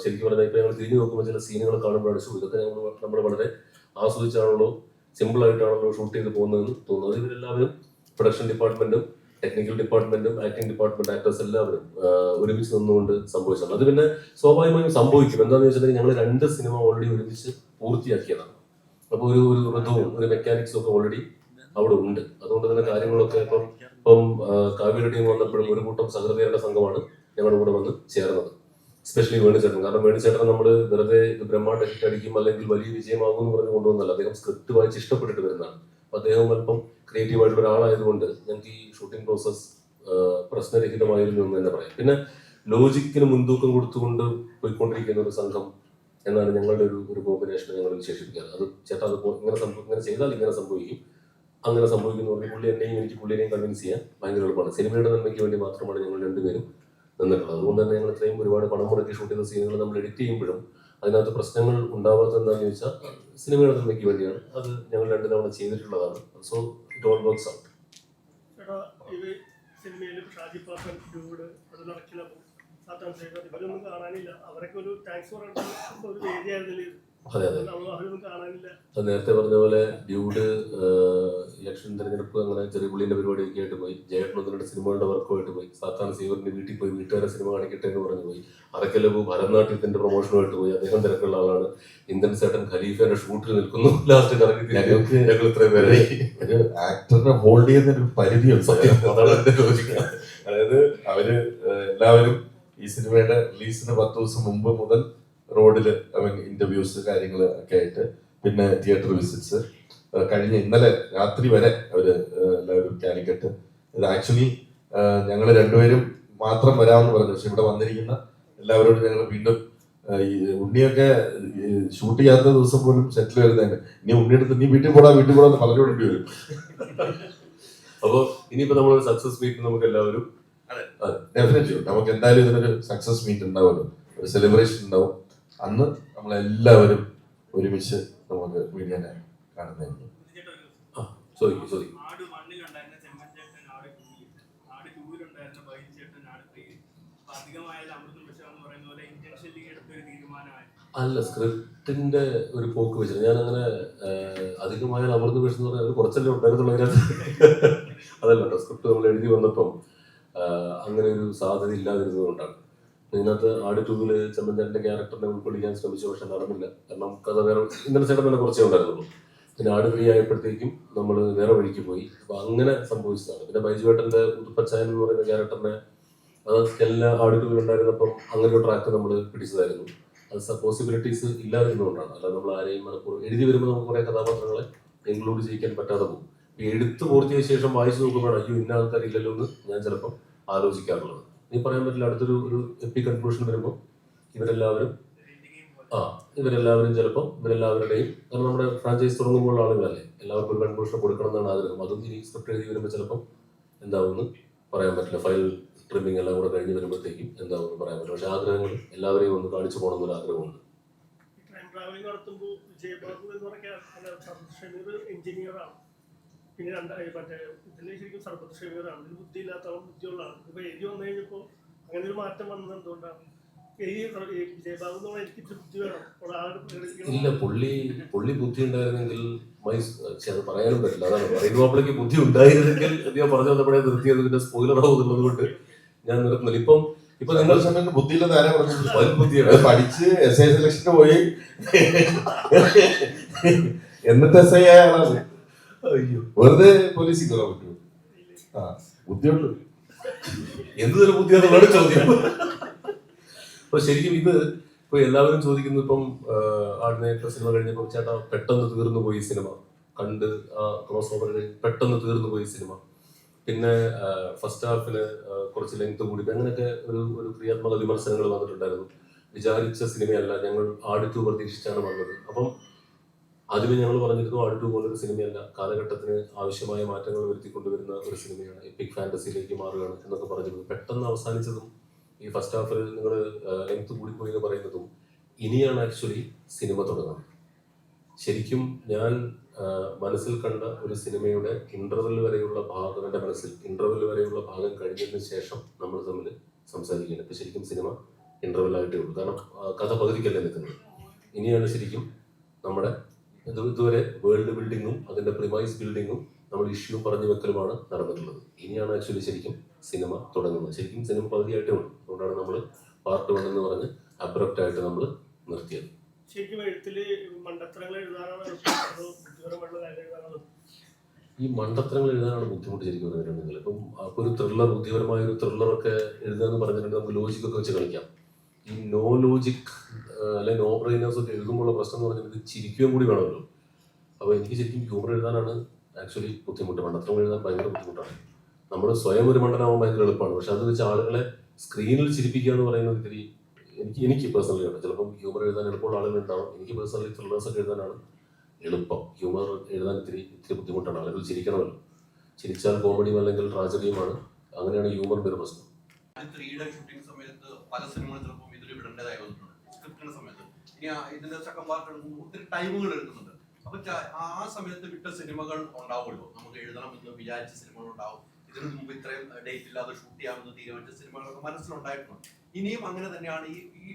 ശരിക്കും പറഞ്ഞാൽ ഇപ്പൊ ഞങ്ങൾ തിരിഞ്ഞു നോക്കുമ്പോൾ ചില സീനുകൾ കാണുമ്പോഴാണ് ഇതൊക്കെ നമ്മൾ വളരെ ആസ്വദിച്ചാണല്ലോ സിമ്പിൾ ആയിട്ടാണല്ലോ ഷൂട്ട് ചെയ്ത് പോകുന്നതെന്ന് തോന്നുന്നത്. ഇവരെല്ലാവരും പ്രൊഡക്ഷൻ ഡിപ്പാർട്ട്മെന്റും ടെക്നിക്കൽ ഡിപ്പാർട്ട്മെന്റും ആക്ടിംഗ് ഡിപ്പാർട്ട്മെന്റ് ആക്ടേഴ്സ് എല്ലാവരും ഒരുമിച്ച് നിന്നുകൊണ്ട് സംഭവിച്ചതാണ്. അത് പിന്നെ സ്വാഭാവികമായും സംഭവിക്കും. എന്താണെന്ന് വെച്ചിട്ടുണ്ടെങ്കിൽ ഞങ്ങൾ 2 സിനിമ ഓൾറെഡി ഒരുമിച്ച് പൂർത്തിയാക്കിയതാണ്. അപ്പോൾ ഒരു ഋതുവും ഒരു മെക്കാനിക്സും ഒക്കെ ഓൾറെഡി അവിടെ ഉണ്ട്. അതുകൊണ്ട് തന്നെ കാര്യങ്ങളൊക്കെ ഇപ്പം കാവ്യയുടെ ടീം വന്നപ്പോഴും ഒരു കൂട്ടം സഹൃദയരുടെ സംഘമാണ് ഞങ്ങളുടെ കൂടെ വന്ന് ചേർന്നത്. എസ്പെഷ്യലി വേണുചേട്ടൻ. കാരണം വേണുചേട്ടൻ നമ്മൾ വെറുതെ ബ്രഹ്മാണ്ഡ ഹിറ്റ് അടിക്കും അല്ലെങ്കിൽ വലിയ വിജയമാകും എന്ന് പറഞ്ഞ് കൊണ്ടുവന്നല്ല. അദ്ദേഹം സ്ക്രിപ്റ്റ് വായിച്ച് ഇഷ്ടപ്പെട്ടിട്ട് വരുന്നതാണ്. അപ്പൊ അദ്ദേഹം അല്പം ക്രിയേറ്റീവ് ആയിട്ടുള്ള ഒരാളായതുകൊണ്ട് ഞങ്ങൾക്ക് ഈ ഷൂട്ടിംഗ് പ്രോസസ് പ്രശ്നരഹിതമായിരുന്നു എന്ന് തന്നെ പറയാം. പിന്നെ ലോജിക്കിന് മുൻതൂക്കം കൊടുത്തുകൊണ്ട് പോയിക്കൊണ്ടിരിക്കുന്ന ഒരു സംഘം എന്നാണ് ഞങ്ങളുടെ ഒരു കോമ്പിനേഷൻ ഞങ്ങൾ വിശേഷിപ്പിക്കാറ്. അത് ചേട്ടാ അത് ഇങ്ങനെ ചെയ്താൽ ഇങ്ങനെ സംഭവിക്കും, അങ്ങനെ സംഭവിക്കുന്നു പറഞ്ഞ് പുള്ളി എന്നെയും എനിക്ക് പുള്ളിയെയും കൺവിൻസ് ചെയ്യാൻ ഭയങ്കര എളുപ്പമാണ്. സിനിമയുടെ നന്മയ്ക്ക് വേണ്ടി മാത്രമാണ് ഞങ്ങൾ രണ്ടുപേരും നിന്നിട്ടുള്ളത്. അതുകൊണ്ട് തന്നെ ഞങ്ങൾ ഇത്രയും ഒരുപാട് പണം മുടക്കി ഷൂട്ട് ചെയ്ത സീനുകൾ നമ്മൾ എഡിറ്റ് ചെയ്യുമ്പോഴും അതിനകത്ത് പ്രശ്നങ്ങൾ ഉണ്ടാവാത്തത് എന്താണെന്ന് ചോദിച്ചാൽ സിനിമയുടെ നന്മയ്ക്ക് വേണ്ടിയാണ്. അത് ഞങ്ങൾ 2 തവണ ചെയ്തിട്ടുള്ളതാണ്. So it all works out. അതെ അതെ, അത് നേരത്തെ പറഞ്ഞ പോലെ ഡ്യൂഡ് ഇലക്ഷൻ തെരഞ്ഞെടുപ്പ് അങ്ങനെ ചെറിയ പുള്ളിന്റെ പരിപാടിയൊക്കെ ആയിട്ട് പോയി. ജയേട്ടനൊന്നിന്റെ സിനിമകളുടെ വർക്കുമായിട്ട് പോയി. സാത്താൻ സീവറിന്റെ വീട്ടിൽ പോയി വീട്ടുകാരെ സിനിമ കാണിക്കട്ടെ എന്ന് പറഞ്ഞു പോയി. അറക്കലബു ഭരതനാട്യത്തിന്റെ പ്രൊമോഷനുമായിട്ട് പോയി. അദ്ദേഹം തിരക്കുള്ള ആളാണ്. ഇന്ത്യൻ സേട്ടൻ ഖലീഫയുടെ ഷൂട്ടിൽ നിൽക്കുന്നു. ലാസ്റ്റ് കറങ്ങി ഞങ്ങൾ ഇത്രയും പേരെ ഒരു ആക്ടറിനെ ഹോൾഡ് ചെയ്യുന്ന ഒരു പരിധിയുണ്ട്. അതാണ് എന്റെ ലോജിക്ക്. അതായത് അവര് എല്ലാവരും ഈ സിനിമയുടെ റിലീസിന് 10 ദിവസം മുമ്പ് മുതൽ റോഡില് ഇന്റർവ്യൂസ് കാര്യങ്ങൾ ഒക്കെ ആയിട്ട് പിന്നെ തിയേറ്റർ വിസിറ്റ്സ് കഴിഞ്ഞ ഇന്നലെ രാത്രി വരെ അവര് എല്ലാവരും കാലിക്കറ്റ്. ഇത് ആക്ച്വലി ഞങ്ങൾ 2 പേരും മാത്രം വരാമെന്ന് പറഞ്ഞു. പക്ഷെ ഇവിടെ വന്നിരിക്കുന്ന എല്ലാവരോടും ഞങ്ങൾ വീണ്ടും ഈ ഉണ്ണിയൊക്കെ ഷൂട്ട് ചെയ്യാത്ത ദിവസം പോലും സെറ്റിൽ വരുന്നതന്നെ ഇനി ഉണ്ണിയെടുത്ത് നീ വീട്ടിൽ പോടാന്ന് പറഞ്ഞുകൊണ്ടി വരും. അപ്പോൾ ഇനിയിപ്പോ നമ്മളൊരു സക്സസ് മീറ്റ് നമുക്ക് എല്ലാവരും ഡെഫിനറ്റ്ലി നമുക്ക് എന്തായാലും ഇതിനൊരു സക്സസ് മീറ്റ് ഉണ്ടാവുമല്ലോ, ഒരു സെലിബ്രേഷൻ ഉണ്ടാവും. അന്ന് നമ്മളെല്ലാവരും ഒരുമിച്ച് നമുക്ക് മീഡിയനെ കാണുന്നതായിരിക്കും. അല്ല, സ്ക്രിപ്റ്റിന്റെ ഒരു പോക്ക് വെച്ചിട്ട് ഞാൻ അങ്ങനെ അധികമായ അമൃത വിഷം എന്ന് പറഞ്ഞാൽ കുറച്ചല്ലേ ഉണ്ടായിരുന്നുള്ളൂ അതിനകത്ത്. അതല്ല കേട്ടോ, സ്ക്രിപ്റ്റ് നമ്മൾ എഴുതി വന്നപ്പം അങ്ങനെ ഒരു സാധ്യത ഇല്ലാതിരുന്നതുകൊണ്ടാണ്. ഇതിനകത്ത് ആട് 2-ല് ചെമ്മഞ്ചാന്റെ ക്യാരക്ടറിനെ ഉൾക്കൊള്ളിക്കാൻ ശ്രമിച്ചു. പക്ഷെ നടന്നില്ല. കാരണം കഥ വേറെ ഇന്നലെ ചേട്ടൻ തന്നെ കുറച്ചേ ഉണ്ടായിരുന്നുള്ളൂ. പിന്നെ ആട് 3 ആയപ്പോഴത്തേക്കും നമ്മൾ വേറെ വഴിക്ക് പോയി. അപ്പൊ അങ്ങനെ സംഭവിച്ചതാണ്. പിന്നെ ബൈജുവേട്ടന്റെ ഉതുപ്പച്ചായൻ എന്ന് പറയുന്ന ക്യാരക്ടറിനെ അത് എല്ലാ ആട് 2-ൽ ഉണ്ടായിരുന്നപ്പം അങ്ങനെ ഒരു ട്രാക്ക് നമ്മൾ പിടിച്ചതായിരുന്നു. അത് പോസിബിലിറ്റീസ് ഇല്ലാതിരുന്നുകൊണ്ടാണ്. അല്ലാതെ നമ്മൾ ആരെയും എഴുതി വരുമ്പോൾ നമുക്ക് കുറെ കഥാപാത്രങ്ങളെ ഇൻക്ലൂഡ് ചെയ്യിക്കാൻ പറ്റാതെ പോകും. എഴുത്ത് പൂർത്തിയായ ശേഷം വായിച്ചു നോക്കുമ്പോഴാണ് അയ്യോ ഇന്ന ആൾക്കാരില്ലല്ലോ എന്ന് ഞാൻ ചിലപ്പം ആലോചിക്കാറുള്ളത്. നീ പറയാൻ പറ്റില്ല. അടുത്തൊരു എപ്പി കൺക്ലൂഷൻ വരുമ്പോൾ ഇവരെല്ലാവരും ചിലപ്പോൾ ഇവരെല്ലാവരുടെയും, കാരണം നമ്മുടെ ഫ്രാഞ്ചൈസ് തുടങ്ങുമ്പോൾ ആളുകളല്ലേ, എല്ലാവർക്കും ഒരു കൺക്ലൂഷൻ കൊടുക്കണം എന്നാണ് ആഗ്രഹം. അതും ഇനി സ്ക്രിപ്റ്റ് എഴുതി വരുമ്പോൾ ചിലപ്പം എന്താവുമെന്ന് പറയാൻ പറ്റില്ല. ഫയൽ ട്രിമ്മിങ് എല്ലാം കൂടെ കഴിഞ്ഞ് വരുമ്പോഴത്തേക്കും എന്താവുമെന്ന് പറയാൻ പറ്റില്ല. പക്ഷേ ആഗ്രഹങ്ങൾ എല്ലാവരെയും ഒന്ന് കാണിച്ചു പോകണമെന്നൊരു ആഗ്രഹമുണ്ട്. ട്രാവലിംഗ് നടത്തുമ്പോൾ വിജയബാബു എന്ന് പറഞ്ഞാൽ ഷമീർ എഞ്ചിനീയറാണ്, പിന്നെ മറ്റേ ഇതിൽ ശരിക്കും സർബത്ത് ഷമീറാണ്. ഇതിൽ ബുദ്ധിയില്ലാത്തവൻ ബുദ്ധിയുള്ളതാണ്. ഇപ്പോൾ എഴുതി വന്നു കഴിഞ്ഞപ്പോൾ അങ്ങനെ ഒരു മാറ്റം വന്നത് എന്തുകൊണ്ടാണ്? വിജയബാബു എന്ന് പറഞ്ഞാൽ എനിക്ക് ബുദ്ധി വേണം. ഇല്ല, പുള്ളി ബുദ്ധി ഉണ്ടായിരുന്നെങ്കിൽ അത് പറയാനും പറ്റില്ല. അതാണ് പറയുമ്പോഴേക്ക് ബുദ്ധി ഉണ്ടായിരുന്നെങ്കിൽ ഞാൻ പറഞ്ഞു വന്നപ്പോഴേ നിർത്തിയത്. പിന്നെ സ്പോയിലർ ആവുന്നുള്ളത് കൊണ്ട് ഞാൻ നിർത്തുന്നില്ല. ഇപ്പൊ നിങ്ങൾ സമയത്ത് ബുദ്ധിയില്ലെന്ന് ആരാ പറഞ്ഞത്? ബുദ്ധിയാണ്. പഠിച്ച് എസ് ഐ സെലക്ഷന് പോയി എന്നിട്ട് എസ് ഐ ആളാണ്. അയ്യോ, വെറുതെ പോലീസിൽ കയറാൻ പറ്റുമോ? ബുദ്ധിയുള്ളൂ. എന്ത് തരം ബുദ്ധിയാണെന്നാണ് ചോദ്യം. അപ്പൊ ശരിക്കും ഇപ്പൊ എല്ലാവരും ചോദിക്കുന്നു, ഇപ്പം ആടിനേറ്റ സിനിമ കഴിഞ്ഞപ്പോൾ ചേട്ടാ പെട്ടെന്ന് തീർന്നു പോയി സിനിമ കണ്ട്, ആ ക്രോസ് ഓവർ പെട്ടെന്ന് തീർന്നു പോയി സിനിമ, പിന്നെ ഫസ്റ്റ് ഹാഫിന് കുറച്ച് ലെങ്ത് കൂടി, അങ്ങനെയൊക്കെ ഒരു ക്രിയാത്മക വിമർശനങ്ങൾ വന്നിട്ടുണ്ടായിരുന്നു. വിചാരിച്ച സിനിമയല്ല, ഞങ്ങൾ ആട് 2 പ്രതീക്ഷിച്ചാണ് വന്നത്. അപ്പം ആദ്യമേ ഞങ്ങൾ പറഞ്ഞിരുന്നു ആട് 2 പോലൊരു സിനിമയല്ല, കാലഘട്ടത്തിന് ആവശ്യമായ മാറ്റങ്ങൾ വരുത്തിക്കൊണ്ടുവരുന്ന ഒരു സിനിമയാണ്, എപ്പിക് ഫാന്റസിയിലേക്ക് മാറുകയാണ് എന്നൊക്കെ പറഞ്ഞിരുന്നു. പെട്ടെന്ന് അവസാനിച്ചതും ഈ ഫസ്റ്റ് ഹാഫിൽ നിങ്ങൾ ലെങ്ത് കൂടിപ്പോയി എന്ന് പറയുന്നതും ഇനിയാണ് ആക്ച്വലി സിനിമ തുടങ്ങുന്നത്. ശരിക്കും ഞാൻ മനസ്സിൽ കണ്ട ഒരു സിനിമയുടെ ഇന്റർവെൽ വരെയുള്ള ഭാഗം, എൻ്റെ മനസ്സിൽ ഇന്റർവെൽ വരെയുള്ള ഭാഗം കഴിഞ്ഞതിന് ശേഷം നമ്മൾ തമ്മിൽ സംസാരിക്കുകയാണ്. ഇപ്പം ശരിക്കും സിനിമ ഇന്റർവെൽ ആയിട്ടേ ഉള്ളൂ, കാരണം കഥ പകുതിക്കല്ലേ നിൽക്കുന്നത്. ഇനിയാണ് ശരിക്കും നമ്മുടെ ഇതുവരെ വേൾഡ് ബിൽഡിങ്ങും അതിൻ്റെ പ്രിമൈസ് ബിൽഡിങ്ങും നമ്മൾ ഇഷ്യൂ പറഞ്ഞു വെക്കലുമാണ് നടന്നിട്ടുള്ളത്. ഇനിയാണ് ആക്ച്വലി ശരിക്കും സിനിമ തുടങ്ങുന്നത്. ശരിക്കും സിനിമ പകുതിയായിട്ടേ ഉള്ളൂ. അതുകൊണ്ടാണ് നമ്മൾ പാർട്ട് 1 എന്ന് പറഞ്ഞ് അബ്രപ്റ്റ് ആയിട്ട് നമ്മൾ നിർത്തിയത്. ശരിക്കും എഴുത്തില് മണ്ടത്തരങ്ങൾ എഴുതാനാണ് ഈ മണ്ടത്തരങ്ങൾ എഴുതാനാണ് ബുദ്ധിമുട്ട് ശരിക്കും പറഞ്ഞിട്ടുണ്ടെങ്കിൽ. ഇപ്പം അപ്പോൾ ഒരു ത്രില്ലർ, ബുദ്ധിപരമായ ഒരു ത്രില്ലറൊക്കെ എഴുതാന്ന് പറഞ്ഞിട്ടുണ്ടെങ്കിൽ നമുക്ക് ലോജിക്കൊക്കെ വെച്ച് കളിക്കാം. ഈ നോ ലോജിക് അല്ലെങ്കിൽ നോ ബ്രെയിനേഴ്സ് ഒക്കെ എഴുതുമ്പോഴുള്ള പ്രശ്നം എന്ന് പറഞ്ഞിട്ടുണ്ടെങ്കിൽ ചിരിക്കുകയും കൂടി വേണമല്ലോ. അപ്പോൾ എനിക്ക് ശരിക്കും ഹ്യൂമർ എഴുതാനാണ് ആക്ച്വലി ബുദ്ധിമുട്ട്. മണ്ടത്തരങ്ങൾ എഴുതാൻ ഭയങ്കര ബുദ്ധിമുട്ടാണ്. നമ്മൾ സ്വയം ഒരു മണ്ടനാവാൻ ഭയങ്കര എളുപ്പമാണ്. പക്ഷെ അത് വെച്ച് ആളുകളെ സ്ക്രീനിൽ ചിരിപ്പിക്കുക എന്ന് പറയുന്നത് ഇത്തിരി എനിക്ക് പേഴ്സണലി ആണ്. ചിലപ്പം ഹ്യൂമർ എഴുതാൻ എളുപ്പമുള്ള ആളുകളുണ്ടാവും. എനിക്ക് പേഴ്സണലി ത്രില്ലേഴ്സ് ഒക്കെ എഴുതാനാണ് എളുപ്പം. ഹ്യൂമർ എഴുതാൻ ഇത്തിരി ബുദ്ധിമുട്ടാണ്. ആളുകൾ ചിരിക്കണമല്ലോ. ചിരിച്ചാൽ കോമഡിയും അല്ലെങ്കിൽ ട്രാജഡിയുമാണ്. അങ്ങനെയാണ് ഹ്യൂമറിന്റെ ഒരു പ്രശ്നം. 3യുടെ ഷൂട്ടിംഗ് സമയത്ത് പല സിനിമകളും ചിലപ്പോൾ ഇതിൽ വിടേണ്ടതായി വന്നിട്ടുണ്ട്. സ്ക്രിപ്റ്റിന്റെ സമയത്ത് ഇനി ഇതിന്റെ സെക്കൻഡ് പാർട്ട് എടുക്കുമ്പോൾ ഒത്തിരി ടൈമുകൾ എടുക്കുന്നുണ്ട്. അപ്പൊ ആ സമയത്ത് വിട്ട സിനിമകൾ ഉണ്ടാവുമല്ലോ, നമുക്ക് എഴുതണമെന്ന് വിചാരിച്ച സിനിമകൾ ഉണ്ടാവും. ഇതിനു മുമ്പ് ഇത്രയും ഡേറ്റ് ഇല്ലാതെ ഷൂട്ട് ചെയ്യാമെന്ന് തീരുമാനിച്ച സിനിമകളൊക്കെ മനസ്സിലുണ്ടായിട്ടുണ്ട്. ഇനിയും അങ്ങനെ തന്നെയാണ് ഈ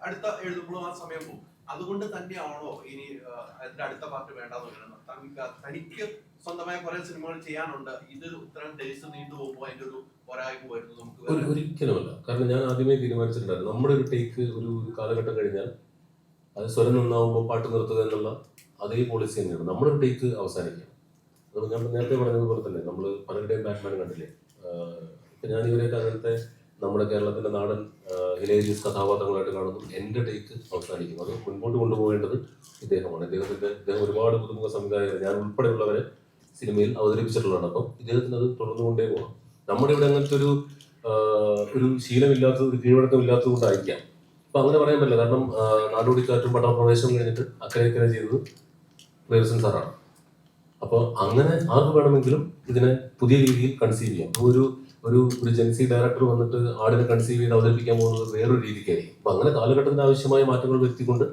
അടുത്ത എഴുതുമ്പോഴും ആ സമയം പോകും. അതുകൊണ്ട് തന്നെയാണോ ഇനി അതിന്റെ അടുത്ത പാർട്ട് വേണ്ടെന്ന് തനിക്ക് സ്വന്തമായ കുറെ സിനിമകൾ ചെയ്യാനുണ്ട്, ഇത് ഇത്രയും ഡേയ്സ് നീണ്ടു പോകുമ്പോൾ അതിന്റെ ഒരു പോരായ്മ വരുന്നത് നമുക്ക് ഒരിക്കലുമല്ല. കാരണം ഞാൻ ആദ്യമേ തീരുമാനിച്ചിട്ടുണ്ടായിരുന്നു, നമ്മുടെ ഒരു ടേക്ക് ഒരു കാലഘട്ടം കഴിഞ്ഞാൽ അത് സ്വരം നന്നാവുമ്പോൾ പാട്ട് നിർത്തുക എന്നുള്ള അതേ പോളിസി തന്നെയാണ്. നമ്മുടെ ഒരു ടേക്ക് അവസാനിക്കുക. അത് ഞാൻ നേരത്തെ പറഞ്ഞതുപോലെ തന്നെ നമ്മൾ പലരുടെയും ബാറ്റ്മാൻ കണ്ടില്ലേ. ഇപ്പം ഞാൻ ഇവരെയൊക്കെ അങ്ങനത്തെ നമ്മുടെ കേരളത്തിൻ്റെ നാടൻ ഹിലേരിയസ് കഥാപാത്രങ്ങളായിട്ട് കാണുന്നു. എൻ്റെ ടേക്ക് അവസാനിക്കുന്നു. അത് മുൻപോട്ട് കൊണ്ടുപോകേണ്ടത് ഇദ്ദേഹമാണ്. ഇദ്ദേഹം ഒരുപാട് പുതുമുഖ സംവിധായകർ, ഞാൻ ഉൾപ്പെടെയുള്ളവരെ സിനിമയിൽ അവതരിപ്പിച്ചിട്ടുള്ളതാണ്. അപ്പം ഇദ്ദേഹത്തിന് അത് തുടർന്നുകൊണ്ടേ പോകാം. നമ്മുടെ ഇവിടെ അങ്ങനത്തെ ഒരു ശീലമില്ലാത്തത്, ഒരു കീഴ്വഴക്കമില്ലാത്തത് കൊണ്ടായിരിക്കാം. അപ്പം അങ്ങനെ പറയാൻ പറ്റില്ല. കാരണം നാടോടിക്കാറ്റും പട്ടണപ്രവേശവും കഴിഞ്ഞിട്ട് അക്കരെ ചെയ്തത് പ്രേംസൻ സാറാണ്. അപ്പോൾ അങ്ങനെ ആർക്ക് വേണമെങ്കിലും ഇതിനെ പുതിയ രീതിയിൽ കൺസീവ് ചെയ്യാം. ഒരു ജെൻസി ഡയറക്ടർ വന്നിട്ട് ആടിനെ കൺസീവ് ചെയ്ത് അവതരിപ്പിക്കാൻ പോകുന്നത് വേറൊരു രീതിക്കായിരിക്കും. അപ്പൊ അങ്ങനെ കാലഘട്ടത്തിന് ആവശ്യമായ മാറ്റങ്ങൾ വരുത്തിക്കൊണ്ട്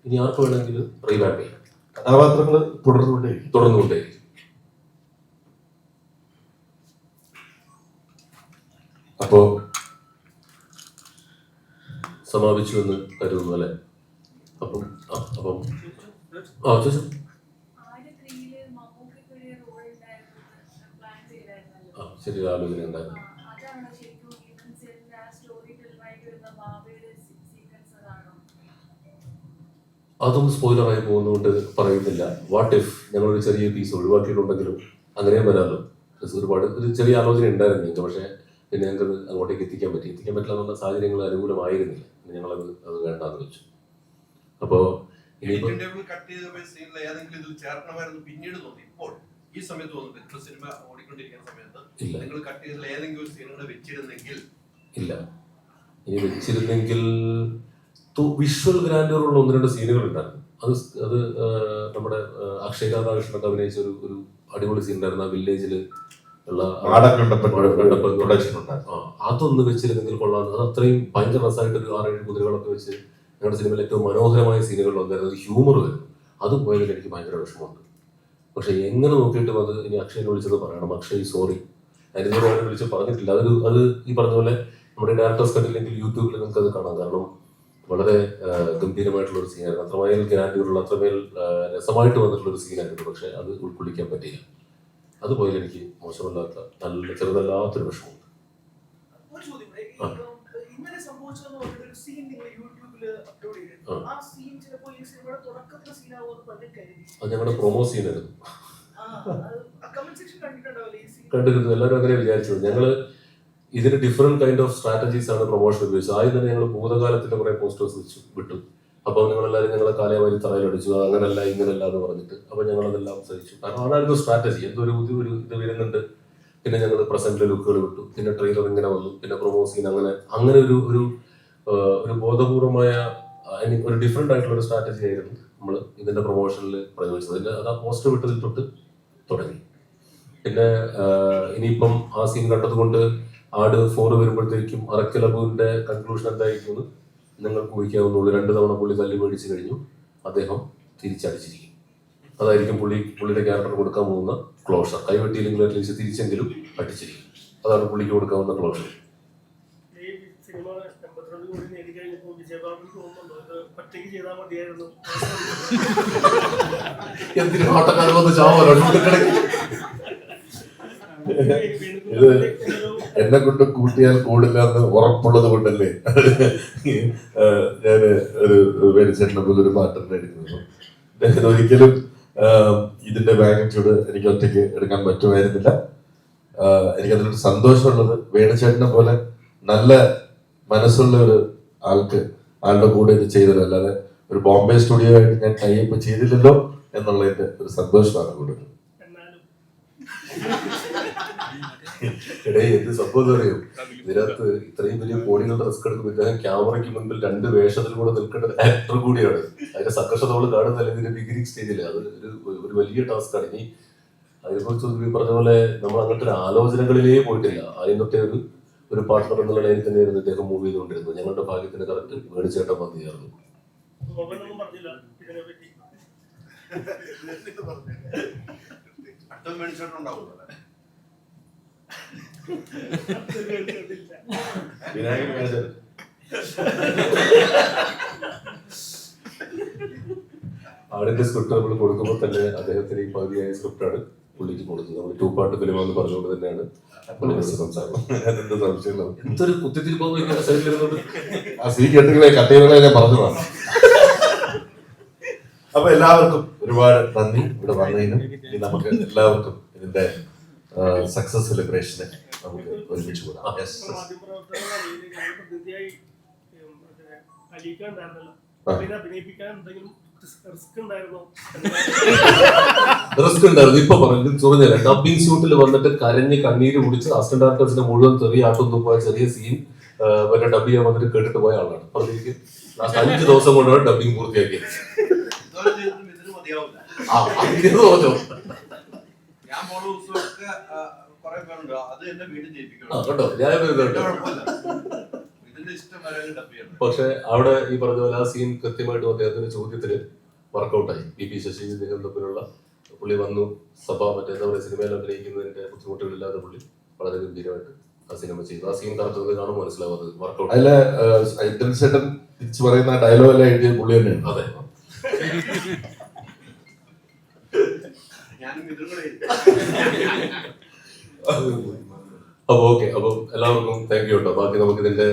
ഇനി ആർക്ക് വേണമെങ്കിലും റീവാമ്പ് ചെയ്യാം. കഥാപാത്രങ്ങൾ തുടർന്നുകൊണ്ടേയിരിക്കും. അപ്പോ സമാപിച്ചു എന്ന് കരുതുന്നു അല്ലെ? അപ്പം ചോദിച്ചു. ശരി, ആലോചന ഉണ്ടായിരുന്നു. അതൊന്നും സ്പോയിലറായി പോകുന്നതുകൊണ്ട് പറയുന്നില്ല. വാട്ട് ഇഫ് ഞങ്ങളൊരു ചെറിയ പീസ് ഒഴിവാക്കിയിട്ടുണ്ടെങ്കിലും അങ്ങനെയും വരാമല്ലോ. ഒരു ചെറിയ ആലോചന ഉണ്ടായിരുന്നു, പക്ഷേ പിന്നെ ഞങ്ങൾക്ക് അങ്ങോട്ടേക്ക് എത്തിക്കാൻ പറ്റില്ല എന്നുള്ള സാഹചര്യങ്ങൾ അനുകൂലമായിരുന്നില്ല. ഞങ്ങളത് വേണ്ടാന്ന് വെച്ചു. അപ്പോൾ പിന്നീട് തോന്നി, ഇപ്പോൾ ഈ സമയത്ത് തോന്നുന്നു സിനിമ ഓടിക്കൊണ്ടിരിക്കുന്ന സമയത്ത് നിങ്ങൾ കട്ട് ചെയ്തതിൽ ഏതെങ്കിലും ഒരു സീനുകൾ വെച്ചിരുന്നെങ്കിൽ ഇല്ല. ഇനി വെച്ചിരുന്നെങ്കിൽ വിഷ്വൽ ഗ്രാൻഡുള്ള ഒന്ന് രണ്ട് സീനുകൾ ഉണ്ടായിരുന്നു. അത് നമ്മുടെ അക്ഷയ് രാധാകൃഷ്ണനൊക്കെ അഭിനയിച്ച ഒരു അടിപൊളി സീൻ ഉണ്ടായിരുന്നു. ആ വില്ലേജിൽ ഉള്ള അതൊന്ന് വെച്ചിരുന്നെങ്കിൽ കൊള്ളാം. അത് അത്രയും ഭയങ്കര രസമായിട്ട് ഒരു 6-7 കുതിരകളൊക്കെ വെച്ച് ഞങ്ങളുടെ സിനിമയിൽ ഏറ്റവും മനോഹരമായ സീനുകളിൽ ഒന്നായിരുന്നു. അത് ഹ്യൂമർ വരും. അത് പോയതിൽ എനിക്ക് ഭയങ്കര വിഷമമുണ്ട്. പക്ഷെ എങ്ങനെ നോക്കിയിട്ടും അത് ഇനി അക്ഷയനെ വിളിച്ചത് പറയണം. അക്ഷയ് സോറി, അതിനോട് അവനെ വിളിച്ച് പറഞ്ഞിട്ടില്ല. അത് ഈ പറഞ്ഞ പോലെ നമ്മുടെ ഡയറക്ടേഴ്സ് കണ്ടില്ലെങ്കിൽ യൂട്യൂബിൽ നിങ്ങൾക്ക് അത് കാണാം. കാരണം വളരെ ഗംഭീരമായിട്ടുള്ള ഒരു സീനായിരുന്നു. അത്രമേൽ ഗ്രാൻഡ്യൂറുള്ള അത്രമേൽ രസമായിട്ട് വന്നിട്ടുള്ള ഒരു സീനായിരുന്നു. പക്ഷെ അത് ഉൾക്കൊള്ളിക്കാൻ പറ്റിയില്ല. അതുപോലെ എനിക്ക് മോശമല്ലാത്ത നല്ല ചെറുതല്ലാത്തൊരു വിഷമമുണ്ട്. ഒരു ചോദ്യം, ഇങ്ങനെ സംഭവിച്ചതെന്ന് പറഞ്ഞിട്ട് ഒരു സീൻ നിങ്ങൾ യൂട്യൂബിൽ അപ്ലോഡ് ചെയ്തു. ആ സീൻ ചിലപ്പോൾ ഈ സിനിമയുടെ തുടക്കത്തിലെ സീനാവുമെന്ന് പലരും കരുതി. അത് ഞങ്ങളുടെ പ്രൊമോ സീനായിരുന്നു. കമന്റ് സെക്ഷൻ കണ്ടിട്ടുണ്ടാവില്ലേ ഈ സീൻ? കണ്ടിരുന്നു. എല്ലാവരും അങ്ങനെ വിചാരിച്ചത്. ഞങ്ങള് ഇതിന് ഡിഫറെന്റ് കൈൻഡ് ഓഫ് സ്ട്രാറ്റജീസ് ആണ് പ്രൊമോഷൻ ഉപയോഗിച്ചത്. ആദ്യം തന്നെ ഞങ്ങൾ ഭൂതകാലത്തിന്റെ കുറെ പോസ്റ്റേഴ്സ് വിട്ടു. അപ്പോൾ നിങ്ങളെല്ലാവരും ഞങ്ങളെ കാലയവരി തറയിലടിച്ചു, അങ്ങനല്ല ഇങ്ങനല്ല എന്ന് പറഞ്ഞിട്ട്. അപ്പോൾ ഞങ്ങളതെല്ലാം സഹിച്ചു. കാരണം അതായിരുന്നു സ്ട്രാറ്റജി. എന്തൊരു ഒരു ഇത് വരുന്നുണ്ട്. പിന്നെ ഞങ്ങൾ പ്രസന്റിലെ ലുക്കുകൾ വിട്ടു. പിന്നെ ട്രെയിലർ ഇങ്ങനെ വന്നു. പിന്നെ പ്രൊമോ സീൻ അങ്ങനെ ഒരു ബോധപൂർവമായ ഒരു ഡിഫറെന്റ് ആയിട്ടുള്ള ഒരു സ്ട്രാറ്റജി ആയിരുന്നു നമ്മൾ ഇതിന്റെ പ്രൊമോഷനിൽ പ്രയോഗിച്ചത്. അത് ആ പോസ്റ്റർ വിട്ടതിൽ തൊട്ട് തുടങ്ങി. പിന്നെ ഇനിയിപ്പം ആ സീൻ കണ്ടത് കൊണ്ട് ആട് 4 വരുമ്പോഴത്തേക്കും അറക്കലബുവിന്റെ കൺക്ലൂഷൻ എന്തായിരിക്കും നിങ്ങൾക്ക് ഊഹിക്കാവുന്നുള്ളൂ. 2 തവണ പുള്ളി തല്ലി മേടിച്ചു കഴിഞ്ഞു. അദ്ദേഹം തിരിച്ചടിച്ചിരിക്കും. അതായിരിക്കും പുള്ളിയുടെ ക്യാരക്ടർ കൊടുക്കാൻ പോകുന്ന ക്ലോഷർ. കൈവെട്ടിയില്ലെങ്കിൽ അറ്റ്ലീസ്റ്റ് തിരിച്ചെങ്കിലും അടിച്ചിരിക്കും. അതാണ് പുള്ളിക്ക് കൊടുക്കാവുന്ന ക്ലോഷർ. എന്തിനും ആട്ടക്കാർ വന്ന് ചാവല്ലോ. ഇത് എന്നെ കൊണ്ട് കൂട്ടിയാൽ കൂടില്ല എന്ന് ഉറപ്പുള്ളത് കൊണ്ടല്ലേ ഞാന് ഒരു വേടിച്ചേട്ടനെ പോലെ ഒരു പാറ്റേൺ എടുക്കുന്നത്. ഒരിക്കലും ഇതിന്റെ മാഗ്നിറ്റ്യൂഡ് എനിക്ക് ഒറ്റയ്ക്ക് എടുക്കാൻ പറ്റുമായിരുന്നില്ല. എനിക്കതിലൊരു സന്തോഷമുള്ളത് വേണുചേട്ടനെ പോലെ നല്ല മനസ്സുള്ള ഒരു ആളുടെ കൂടെ ഇത് ചെയ്തത്. അല്ലാതെ ഒരു ബോംബെ സ്റ്റുഡിയോ ആയിട്ട് ഞാൻ ടൈപ്പ് ചെയ്തില്ലല്ലോ എന്നുള്ളതിന്റെ ഒരു സന്തോഷമാണ് കൂടുതൽ. ഇടയിൽ എന്ത് സംഭവം അറിയും, ഇതിനകത്ത് ഇത്രയും വലിയ കോടികളുടെ റിസ്ക് എടുക്കും. ഇദ്ദേഹം ക്യാമറയ്ക്ക് മുൻപിൽ 2 വേഷത്തിൽ കൂടെ നിൽക്കേണ്ട ആക്ടർ കൂടിയാണ്. അതിന്റെ സംഘർഷം നമ്മൾ കാണുന്നില്ല ഇതിന്റെ ബിഗിനിങ് സ്റ്റേജില്. അത് ഒരു വലിയ ടാസ്ക്കാണ്. ഇനി അതിനെക്കുറിച്ച് പറഞ്ഞ പോലെ നമ്മൾ അങ്ങനത്തെ ഒരു ആലോചനകളിലേ പോയിട്ടില്ല. ആദ്യം തൊട്ടേ ഒരു പാർട്ട്ണർ എന്നുള്ള ലൈനിൽ തന്നെയായിരുന്നു ഇദ്ദേഹം മൂവ് ചെയ്തുകൊണ്ടിരുന്നത്. ഞങ്ങളുടെ ഭാഗ്യത്തിന് കറക്റ്റ് വേണിച്ചേട്ടൻ വന്നു ചേർന്നു. ആടിന്റെ സ്ക്രിപ്റ്റ് നമ്മൾ കൊടുക്കുമ്പോൾ തന്നെ അദ്ദേഹത്തിന് ഈ പകുതിയായ സ്ക്രിപ്റ്റാണ് പുള്ളിക്ക് കൊടുത്തത്. നമ്മൾ 2 പാർട്ട് ഫിലിമാന്ന് പറഞ്ഞുകൊണ്ട് തന്നെയാണ് എന്തൊരു കുത്തിത്തിരിപ്പോന്ന് സൈഡിലിരുന്നോണ്ട് ആ സീ കെട്ടുകളെ കട്ടീകളെ പറഞ്ഞതാണ്. അപ്പൊ എല്ലാവർക്കും ഒരുപാട് നന്ദി ഇവിടെ വന്നതിനും. ഇനി നമുക്ക് എല്ലാവർക്കും ഇതിന്റെ സക്സസ് സെലിബ്രേഷന് നമുക്ക് ഒരുമിച്ച് കൂടാം. റിസ്ക് ഉണ്ടായിരുന്നു. ഇപ്പൊ പറഞ്ഞു ചൊറിഞ്ഞല്ല. ഡബിംഗ് ഷൂട്ടിൽ വന്നിട്ട് കരഞ്ഞ് കണ്ണീര് കുടിച്ച് അസിസ്റ്റന്റ് ഡയറക്ടേഴ്സിന്റെ മുഴുവൻ ചെറിയാട്ടൊന്നും പോയ ചെറിയ സീൻ മറ്റേ ഡബ് ചെയ്യാൻ വന്നിട്ട് കേട്ടിട്ട് പോയ ആളാണ്. പറഞ്ഞിരിക്കും ലാസ്റ്റ് 5 ദിവസം കൊണ്ടാണ് ഡബിങ് പൂർത്തിയാക്കിയത്. പക്ഷെ അവിടെ ഈ പറഞ്ഞ പോലെ ആ സീൻ കൃത്യമായിട്ടും അദ്ദേഹത്തിന്റെ ചോദ്യത്തിന് വർക്കൗട്ടായി. BP ശശി ഇദ്ദേഹം തമ്മിലുള്ള പുള്ളി വന്നു സഭ മറ്റേ എന്താ പറയുക സിനിമയിൽ അഭിനയിക്കുന്നതിന്റെ ബുദ്ധിമുട്ടുകളില്ലാതെ പുള്ളി വളരെ ഗംഭീരമായിട്ട് ആ സിനിമ ചെയ്തു. ആ സീൻ കറക്റ്റ് കാണുമ്പോൾ മനസ്സിലാവുന്നത് വർക്കൗട്ട്. അതിലെ ചേട്ടൻ തിരിച്ചു പറയുന്ന ഡയലോഗ് എല്ലാം എഴുതിയ പുള്ളി തന്നെയാണ്. അതെ. അപ്പൊ ഓക്കെ. അപ്പം എല്ലാവർക്കും താങ്ക് യു കേട്ടോ. ബാക്കി നമുക്ക് ഇതിന്റെ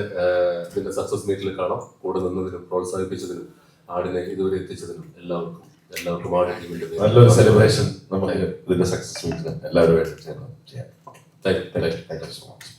സക്സസ് മീറ്റിൽ കാണാം. കൂടെ നിന്നതിനും പ്രോത്സാഹിപ്പിച്ചതിനും ആടിനെ ഇതുവരെ എത്തിച്ചതിനും എല്ലാവർക്കും ആട് ടീമിന്റെ നല്ലൊരു സെലിബ്രേഷൻ നമുക്ക് ഇതിന്റെ സക്സസ് മീറ്റിന് എല്ലാവരുമായിട്ട് ചെയ്യാം. Thank you so much.